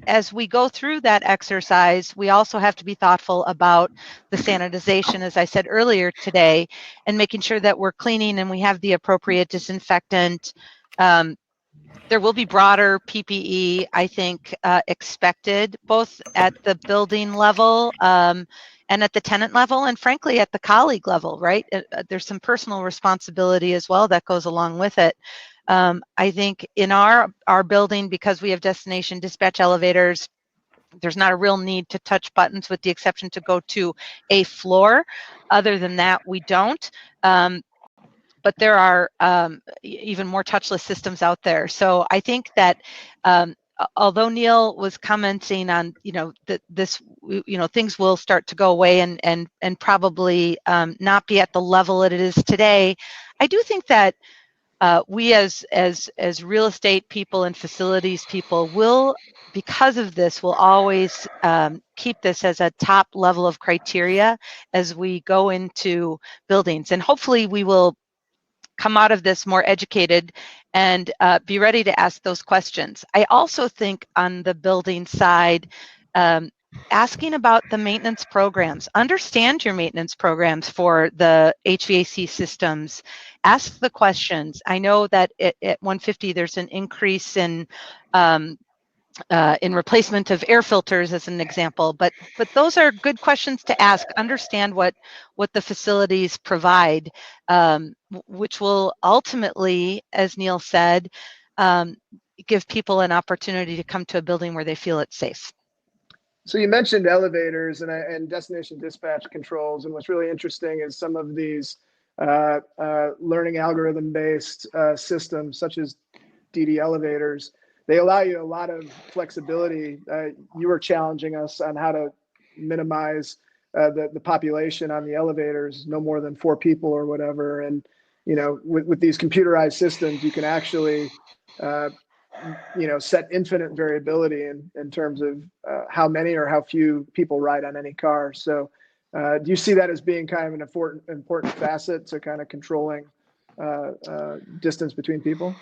as we go through that exercise, we also have to be thoughtful about the sanitization, as I said earlier today, and making sure that we're cleaning and we have the appropriate disinfectant. There will be broader PPE, I think, expected, both at the building level and at the tenant level, and frankly at the colleague level, right? There's some personal responsibility as well that goes along with it. I think in our building, because we have destination dispatch elevators, there's not a real need to touch buttons, with the exception to go to a floor. Other than that, we don't. But there are even more touchless systems out there. So I think that although Neil was commenting on, things will start to go away and probably not be at the level that it is today, I do think that we as real estate people and facilities people will, because of this, will always keep this as a top level of criteria as we go into buildings. And hopefully we will come out of this more educated and be ready to ask those questions. I also think on the building side, asking about the maintenance programs, understand your maintenance programs for the HVAC systems, ask the questions. I know that at 150 there's an increase in replacement of air filters as an example, but those are good questions to ask. Understand what the facilities provide, which will ultimately, as Neil said, give people an opportunity to come to a building where they feel it's safe. So you mentioned elevators and destination dispatch controls, and what's really interesting is some of these learning algorithm-based systems, such as DD elevators. They allow you a lot of flexibility. You were challenging us on how to minimize the population on the elevators, no more than 4 people or whatever. And, with these computerized systems, you can actually, set infinite variability in terms of how many or how few people ride on any car. So do you see that as being kind of an important facet to kind of controlling distance between people?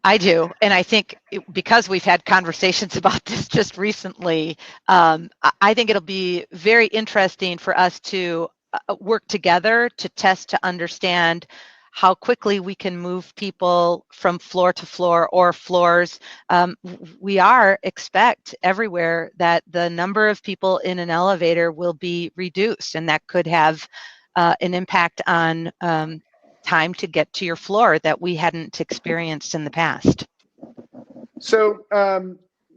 I do. And I think because we've had conversations about this just recently, I think it'll be very interesting for us to work together to test, to understand how quickly we can move people from floor to floor or floors. We expect everywhere that the number of people in an elevator will be reduced, and that could have an impact on time to get to your floor that we hadn't experienced in the past. So,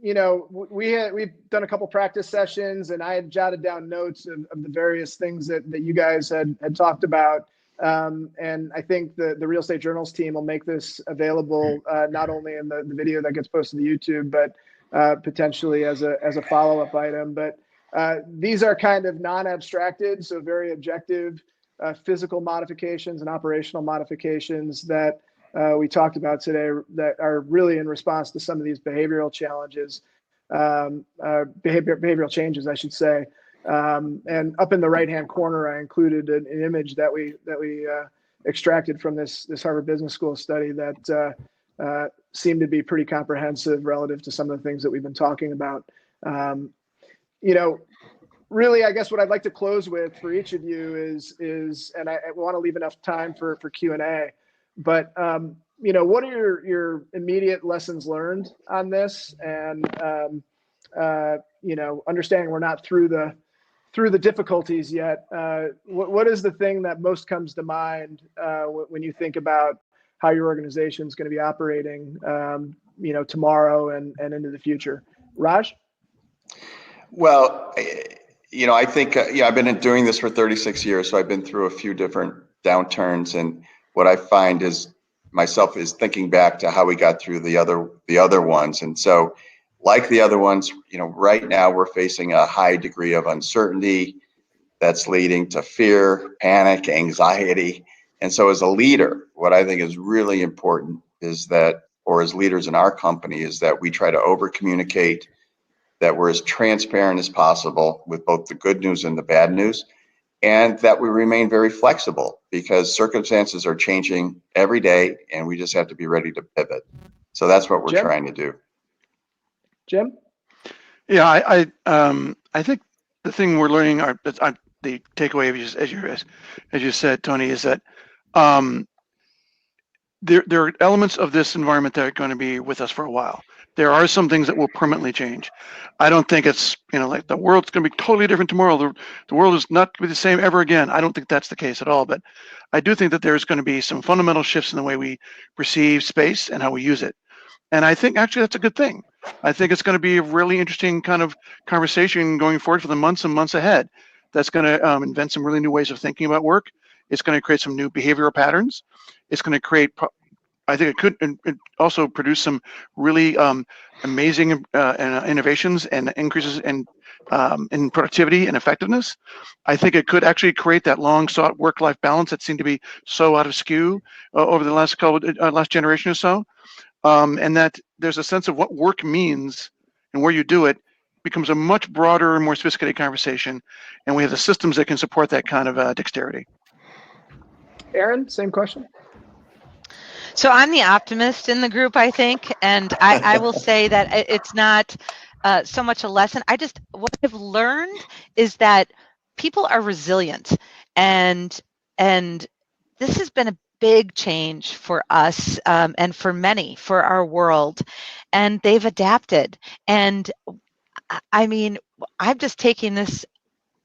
we've done a couple practice sessions, and I had jotted down notes of the various things that you guys had talked about. And I think the Real Estate Journals team will make this available not only in the video that gets posted to YouTube, but potentially as a follow-up item. But these are kind of non-abstracted, so very objective physical modifications and operational modifications that we talked about today that are really in response to some of these behavioral challenges, behavioral changes, I should say. And up in the right-hand corner, I included an image that we extracted from this Harvard Business School study that seemed to be pretty comprehensive relative to some of the things that we've been talking about. Really, I guess what I'd like to close with for each of you is, and I want to leave enough time for Q&A, but what are your immediate lessons learned on this? And understanding we're not through the difficulties yet. What is the thing that most comes to mind when you think about how your organization is going to be operating, tomorrow and into the future? Raj? Well, I think, I've been doing this for 36 years, so I've been through a few different downturns. And what I find is thinking back to how we got through the other ones. And so like the other ones, right now we're facing a high degree of uncertainty that's leading to fear, panic, anxiety. And so as a leader, what I think is really important is that, or as leaders in our company, is that we try to over communicate, that we're as transparent as possible with both the good news and the bad news, and that we remain very flexible because circumstances are changing every day and we just have to be ready to pivot. So that's what we're trying to do. Jim? Yeah, I think the thing we're learning, the takeaway, as you said, Tony, is that there are elements of this environment that are going to be with us for a while. there are some things that will permanently change. I don't think it's, like the world's going to be totally different tomorrow. The world is not going to be the same ever again. I don't think that's the case at all. But I do think that there's going to be some fundamental shifts in the way we perceive space and how we use it. And I think actually that's a good thing. I think it's going to be a really interesting kind of conversation going forward for the months and months ahead. That's going to invent some really new ways of thinking about work. It's going to create some new behavioral patterns. It's going to create, I think it could also produce some really amazing innovations and increases in productivity and effectiveness. I think it could actually create that long sought work-life balance that seemed to be so out of skew over the last generation or so. And that there's a sense of what work means and where you do it becomes a much broader and more sophisticated conversation. And we have the systems that can support that kind of dexterity. Erin, same question. So I'm the optimist in the group, I think, and I will say that it's not so much a lesson. What I've learned is that people are resilient, and this has been a big change for us and for many, for our world, and they've adapted. And I mean, I'm just taking this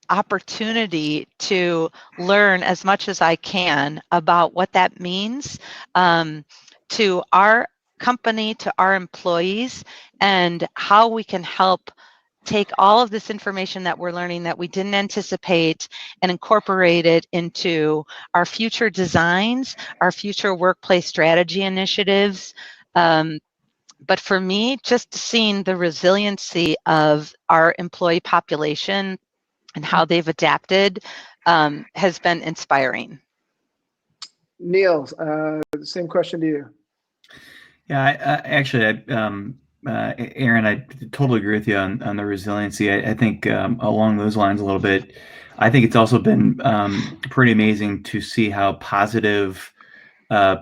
opportunity to learn as much as I can about what that means to our company, to our employees, and how we can help take all of this information that we're learning that we didn't anticipate and incorporate it into our future designs, our future workplace strategy initiatives. But for me, just seeing the resiliency of our employee population and how they've adapted has been inspiring. Neil, same question to you. Yeah, Erin, I totally agree with you on the resiliency. I think along those lines a little bit, I think it's also been pretty amazing to see how positive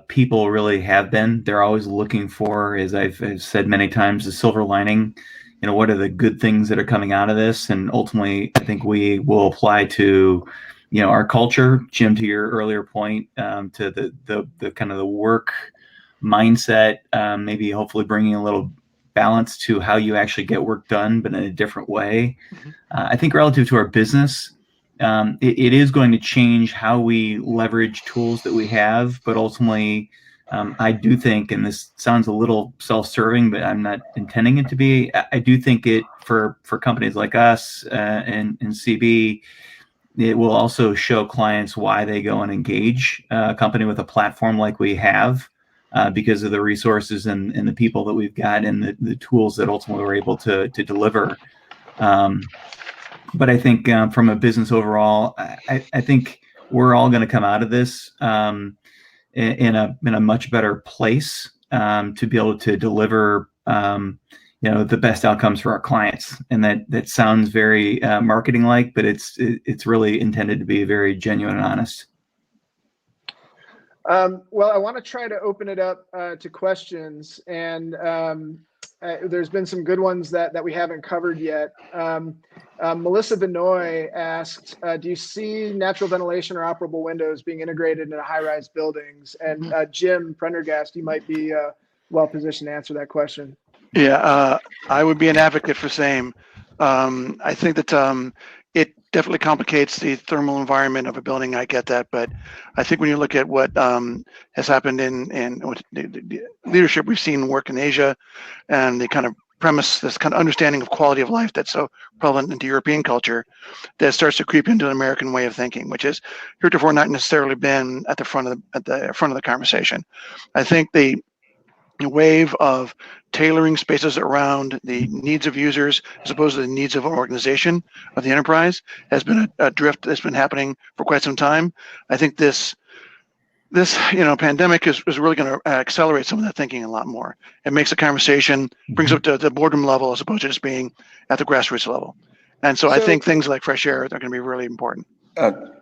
people really have been. They're always looking for, as I've said many times, the silver lining. What are the good things that are coming out of this? And ultimately, I think we will apply to, our culture, Jim, to your earlier point, to the kind of the work mindset, maybe hopefully bringing a little balance to how you actually get work done, but in a different way. Mm-hmm. I think relative to our business, it is going to change how we leverage tools that we have, but ultimately, I do think, and this sounds a little self-serving, but I'm not intending it to be, I do think it, for companies like us and CB, it will also show clients why they go and engage a company with a platform like we have, because of the resources and the people that we've got and the tools that ultimately we're able to deliver. But I think from a business overall, I think we're all going to come out of this in a much better place to be able to deliver the best outcomes for our clients. And that sounds very marketing like, but it's really intended to be very genuine and honest. Well, I want to try to open it up to questions, and there's been some good ones that we haven't covered yet. Melissa Benoit asked, do you see natural ventilation or operable windows being integrated into high-rise buildings? And Jim Prendergast, you might be well positioned to answer that question. Yeah, I would be an advocate for same. I think that it definitely complicates the thermal environment of a building. I get that, but I think when you look at what has happened in the leadership we've seen work in Asia, and the kind of premise, this kind of understanding of quality of life that's so prevalent into European culture, that starts to creep into an American way of thinking, which is heretofore not necessarily been at the front of the conversation. I think the wave of tailoring spaces around the needs of users as opposed to the needs of an organization, of the enterprise, has been a drift that's been happening for quite some time. I think this pandemic is really going to accelerate some of that thinking a lot more. It makes the conversation, brings up to the boardroom level as opposed to just being at the grassroots level. And so I think things like fresh air are going to be really important.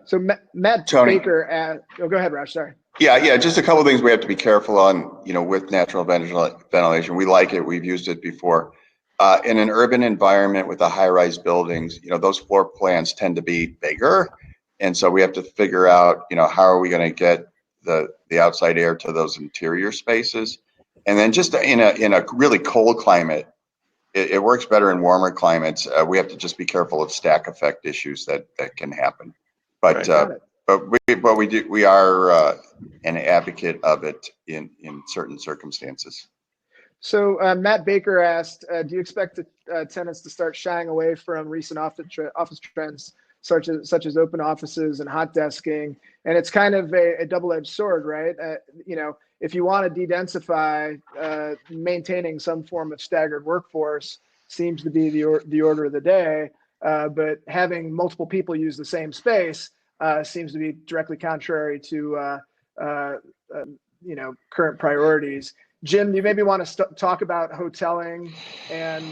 So Matt Tony. Baker, go ahead, Raj, sorry. Yeah, just a couple of things we have to be careful on, with natural ventilation. We like it, we've used it before. In an urban environment with the high-rise buildings, those floor plans tend to be bigger. And so we have to figure out, how are we going to get the outside air to those interior spaces? And then just in a really cold climate, it works better in warmer climates. We have to just be careful of stack effect issues that can happen. But we are an advocate of it in certain circumstances. So Matt Baker asked, do you expect tenants to start shying away from recent office trends such as open offices and hot desking? And it's kind of a double-edged sword, right? If you want to de-densify, maintaining some form of staggered workforce seems to be the order of the day. But having multiple people use the same space seems to be directly contrary to current priorities. Jim, do you maybe want to talk about hoteling and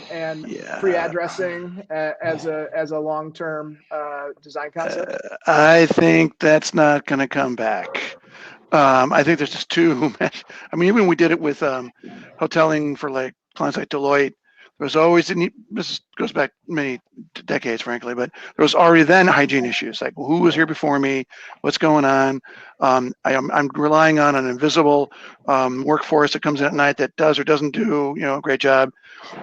free addressing as a long-term design concept? I think that's not going to come back. I think there's just too much. I mean, even when we did it with hoteling for like clients like Deloitte, there was always, this goes back many decades, frankly, but there was already then hygiene issues, like who was here before me, what's going on. I'm relying on an invisible workforce that comes in at night that does or doesn't do, a great job.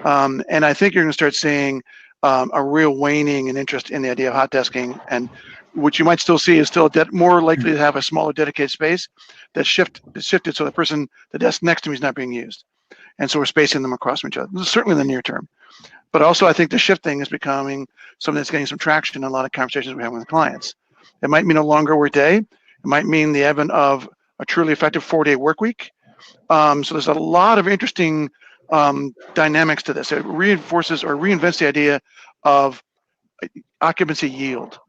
And I think you're going to start seeing a real waning in interest in the idea of hot desking, and what you might still see is still more likely to have a smaller dedicated space that's shifted so the desk next to me is not being used. And so we're spacing them across from each other. This is certainly in the near term. But also I think the shifting is becoming something that's getting some traction in a lot of conversations we have with clients. It might mean a longer work day. It might mean the advent of a truly effective 4-day work week. So there's a lot of interesting dynamics to this. It reinforces or reinvents the idea of occupancy yield.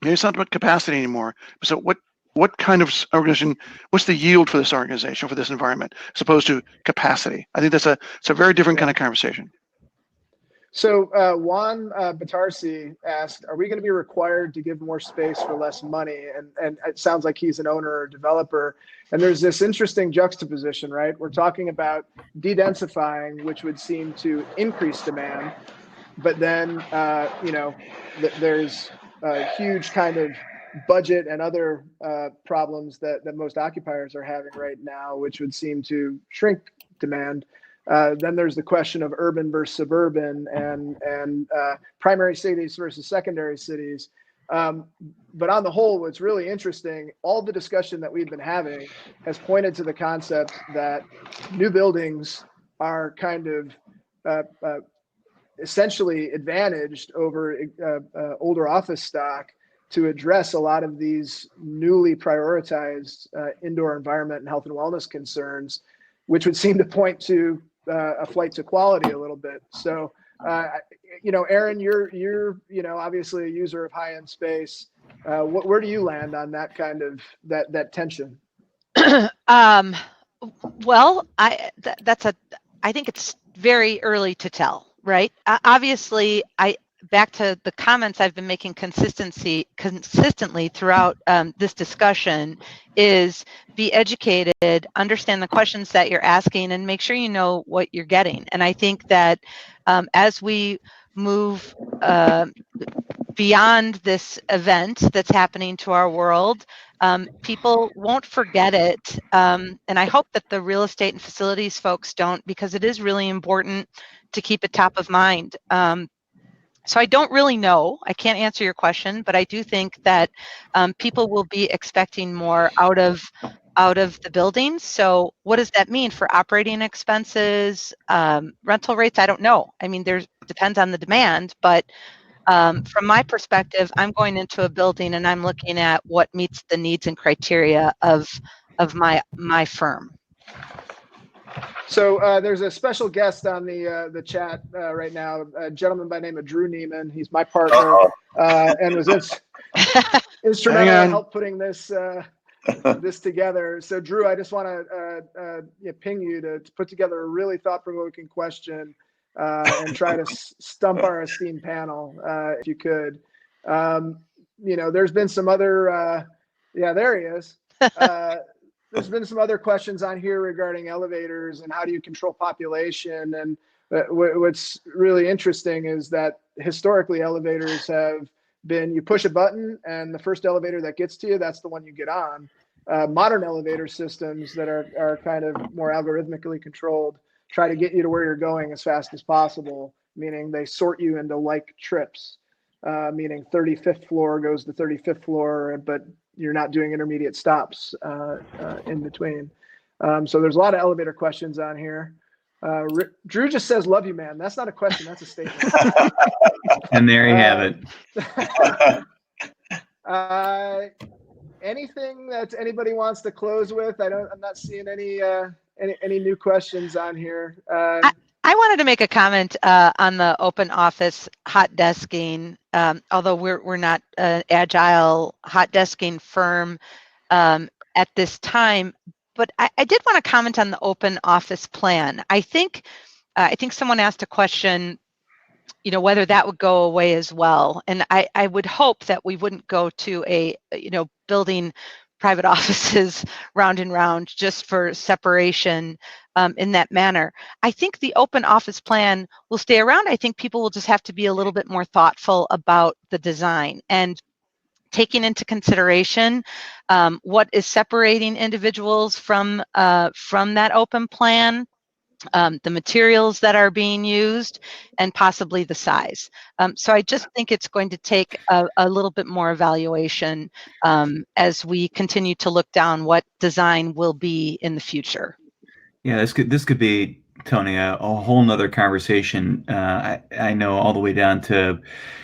Maybe it's not about capacity anymore. So what kind of organization, what's the yield for this organization, for this environment, as opposed to capacity? I think it's a very different kind of conversation. So Juan Batarsi asked, are we going to be required to give more space for less money? And it sounds like he's an owner or developer. And there's this interesting juxtaposition, right? We're talking about de-densifying, which would seem to increase demand. But then, there's a huge kind of budget and other problems that most occupiers are having right now, which would seem to shrink demand. Then there's the question of urban versus suburban and primary cities versus secondary cities. But on the whole, what's really interesting, all the discussion that we've been having has pointed to the concept that new buildings are kind of essentially advantaged over older office stock to address a lot of these newly prioritized indoor environment and health and wellness concerns, which would seem to point to a flight to quality a little bit. So, Erin, you're obviously a user of high-end space. Where do you land on that kind of that tension? Well, I think it's very early to tell, right? Obviously, back to the comments I've been making consistently throughout this discussion is be educated, understand the questions that you're asking, and make sure you know what you're getting. And I think that as we move beyond this event that's happening to our world, people won't forget it. And I hope that the real estate and facilities folks don't, because it is really important to keep it top of mind. So I don't really know. I can't answer your question, but I do think that people will be expecting more out of the buildings. So what does that mean for operating expenses, rental rates? I don't know. I mean, depends on the demand, but from my perspective, I'm going into a building and I'm looking at what meets the needs and criteria of my firm. So there's a special guest on the chat right now, a gentleman by the name of Drew Neiman. He's my partner and was instrumental in help putting this this together. So Drew, I just want to ping you to put together a really thought-provoking question and try to stump our esteemed panel if you could. There's been some other, there he is. There's been some other questions on here regarding elevators and how do you control population. And what's really interesting is that historically elevators have been, you push a button and the first elevator that gets to you, that's the one you get on. modern elevator systems that are kind of more algorithmically controlled try to get you to where you're going as fast as possible, meaning they sort you into like trips, meaning 35th floor goes to 35th floor, but you're not doing intermediate stops in between. So there's a lot of elevator questions on here. Drew just says, "Love you, man." That's not a question. That's a statement. And there you have it. Anything that anybody wants to close with? I'm not seeing any new questions on here. I wanted to make a comment on the open office hot desking. Although we're not an agile hot desking firm at this time, but I did want to comment on the open office plan. I think someone asked a question, whether that would go away as well. And I would hope that we wouldn't go to a, building private offices round and round just for separation in that manner. I think the open office plan will stay around. I think people will just have to be a little bit more thoughtful about the design and taking into consideration what is separating individuals from that open plan, the materials that are being used, and possibly the size. So I just think it's going to take a little bit more evaluation as we continue to look down what design will be in the future. Yeah, this could be, Tony, a whole nother conversation. I know all the way down to,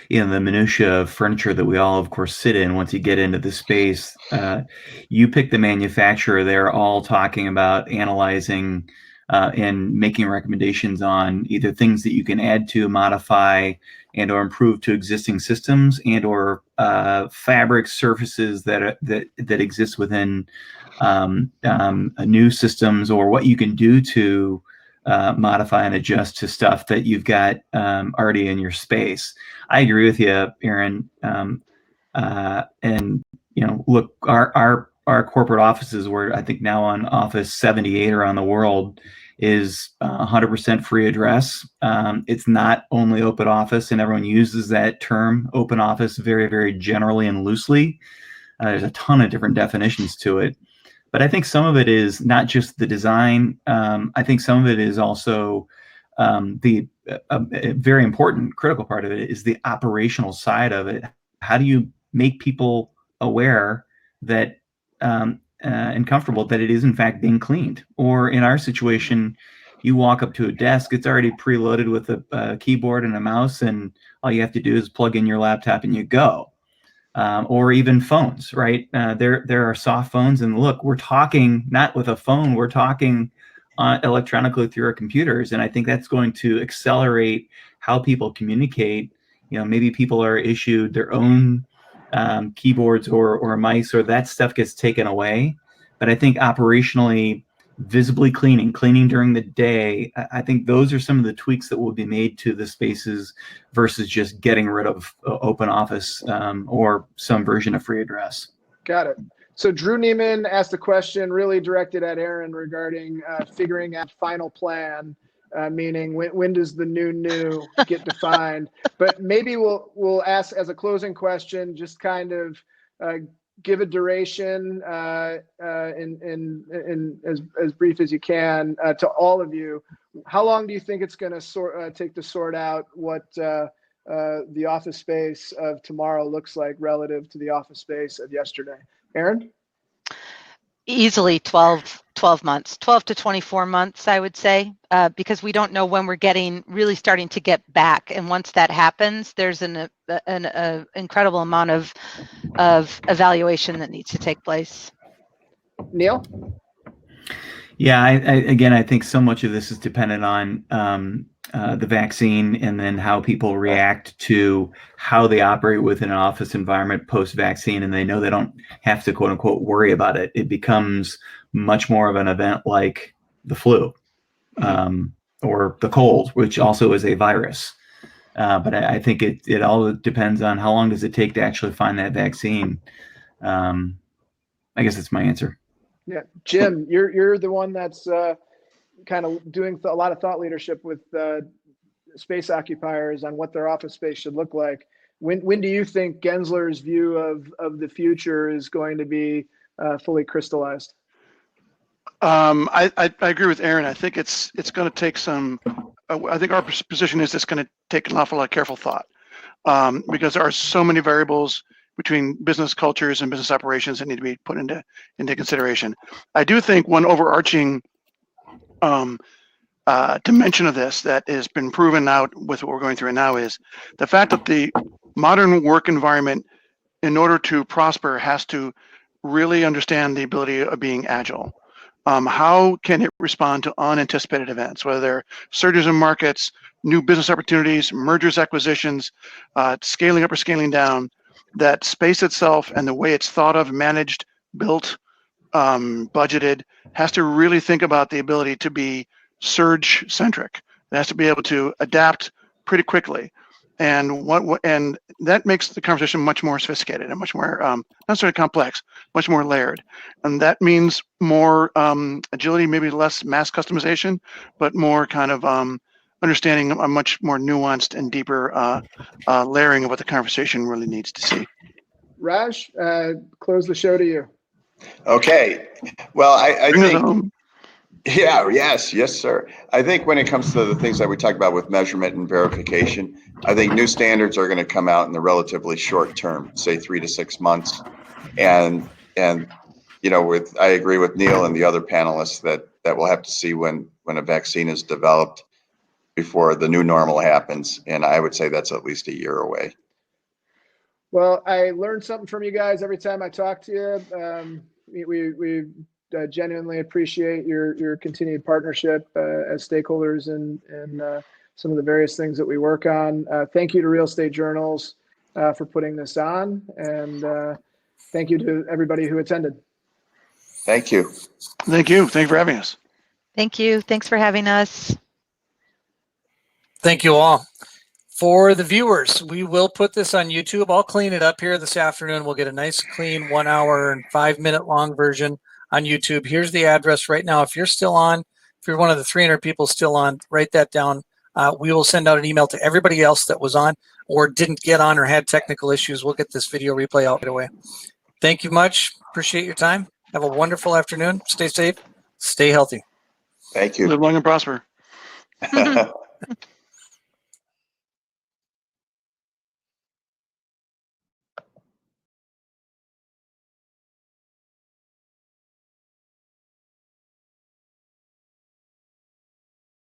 the minutia of furniture that we all, of course, sit in. Once you get into the space, you pick the manufacturer. They're all talking about analyzing and making recommendations on either things that you can add to, modify, and or improve to existing systems, and or fabric surfaces that exist within new systems, or what you can do to modify and adjust to stuff that you've got already in your space. I agree with you, Erin. And look, our corporate offices, were I think now on Office 78 around the world, is 100% free address. It's not only open office, and everyone uses that term open office very, very generally and loosely. There's a ton of different definitions to it. But I think some of it is not just the design. I think some of it is also the very important, critical part of it is the operational side of it. How do you make people aware that and comfortable that it is in fact being cleaned? Or in our situation, you walk up to a desk, it's already preloaded with a keyboard and a mouse, and all you have to do is plug in your laptop and you go. Or even phones, right? There are soft phones, and look, we're talking not with a phone, we're talking electronically through our computers, and I think that's going to accelerate how people communicate. Maybe people are issued their own keyboards or mice, or that stuff gets taken away. But I think operationally, visibly cleaning during the day, I think those are some of the tweaks that will be made to the spaces versus just getting rid of open office or some version of free address. Got it. So Drew Neiman asked a question really directed at Erin regarding figuring out final plan, meaning when does the new get defined? But maybe we'll ask as a closing question, just kind of give a duration in as brief as you can to all of you. How long do you think it's going to take to sort out what the office space of tomorrow looks like relative to the office space of yesterday? Erin? Easily 12 months, 12 to 24 months, I would say, because we don't know when we're really starting to get back. And once that happens, there's an incredible amount of evaluation that needs to take place. Neil? Yeah, I think so much of this is dependent on the vaccine, and then how people react to how they operate within an office environment post-vaccine, and they know they don't have to quote unquote worry about it. It becomes much more of an event like the flu or the cold, which also is a virus. But I think it all depends on how long does it take to actually find that vaccine. I guess that's my answer. Yeah, Jim, you're the one that's kind of doing a lot of thought leadership with space occupiers on what their office space should look like. When do you think Gensler's view of the future is going to be fully crystallized? I agree with Erin. I think it's going to take some. I think our position is it's going to take an awful lot of careful thought, because there are so many variables between business cultures and business operations that need to be put into consideration. I do think one overarching dimension of this that has been proven out with what we're going through now is the fact that the modern work environment, in order to prosper, has to really understand the ability of being agile. How can it respond to unanticipated events, whether they're surges in markets, new business opportunities, mergers, acquisitions, scaling up or scaling down? That space itself and the way it's thought of, managed, built, budgeted, has to really think about the ability to be surge centric. It has to be able to adapt pretty quickly, and that makes the conversation much more sophisticated and much more not necessarily complex, much more layered. And that means more agility, maybe less mass customization, but more kind of understanding a much more nuanced and deeper layering of what the conversation really needs to see. Raj, close the show to you. Okay. Well, I Bring it think, home. yeah, yes, sir. I think when it comes to the things that we talked about with measurement and verification, I think new standards are going to come out in the relatively short term, say 3 to 6 months. And I agree with Neil and the other panelists that we'll have to see when a vaccine is developed before the new normal happens. And I would say that's at least a year away. Well, I learned something from you guys every time I talk to you. We genuinely appreciate your continued partnership as stakeholders in some of the various things that we work on. Thank you to Real Estate Journals for putting this on, and thank you to everybody who attended. Thank you. Thank you. Thank you for having us. Thank you. Thanks for having us. Thank you all. For the viewers, we will put this on YouTube. I'll clean it up here this afternoon. We'll get a nice, clean 1 hour and 5 minute long version on YouTube. Here's the address right now. If you're still on, if you're one of the 300 people still on, write that down. We will send out an email to everybody else that was on or didn't get on or had technical issues. We'll get this video replay out right away. Thank you much. Appreciate your time. Have a wonderful afternoon. Stay safe. Stay healthy. Thank you. Live long and prosper.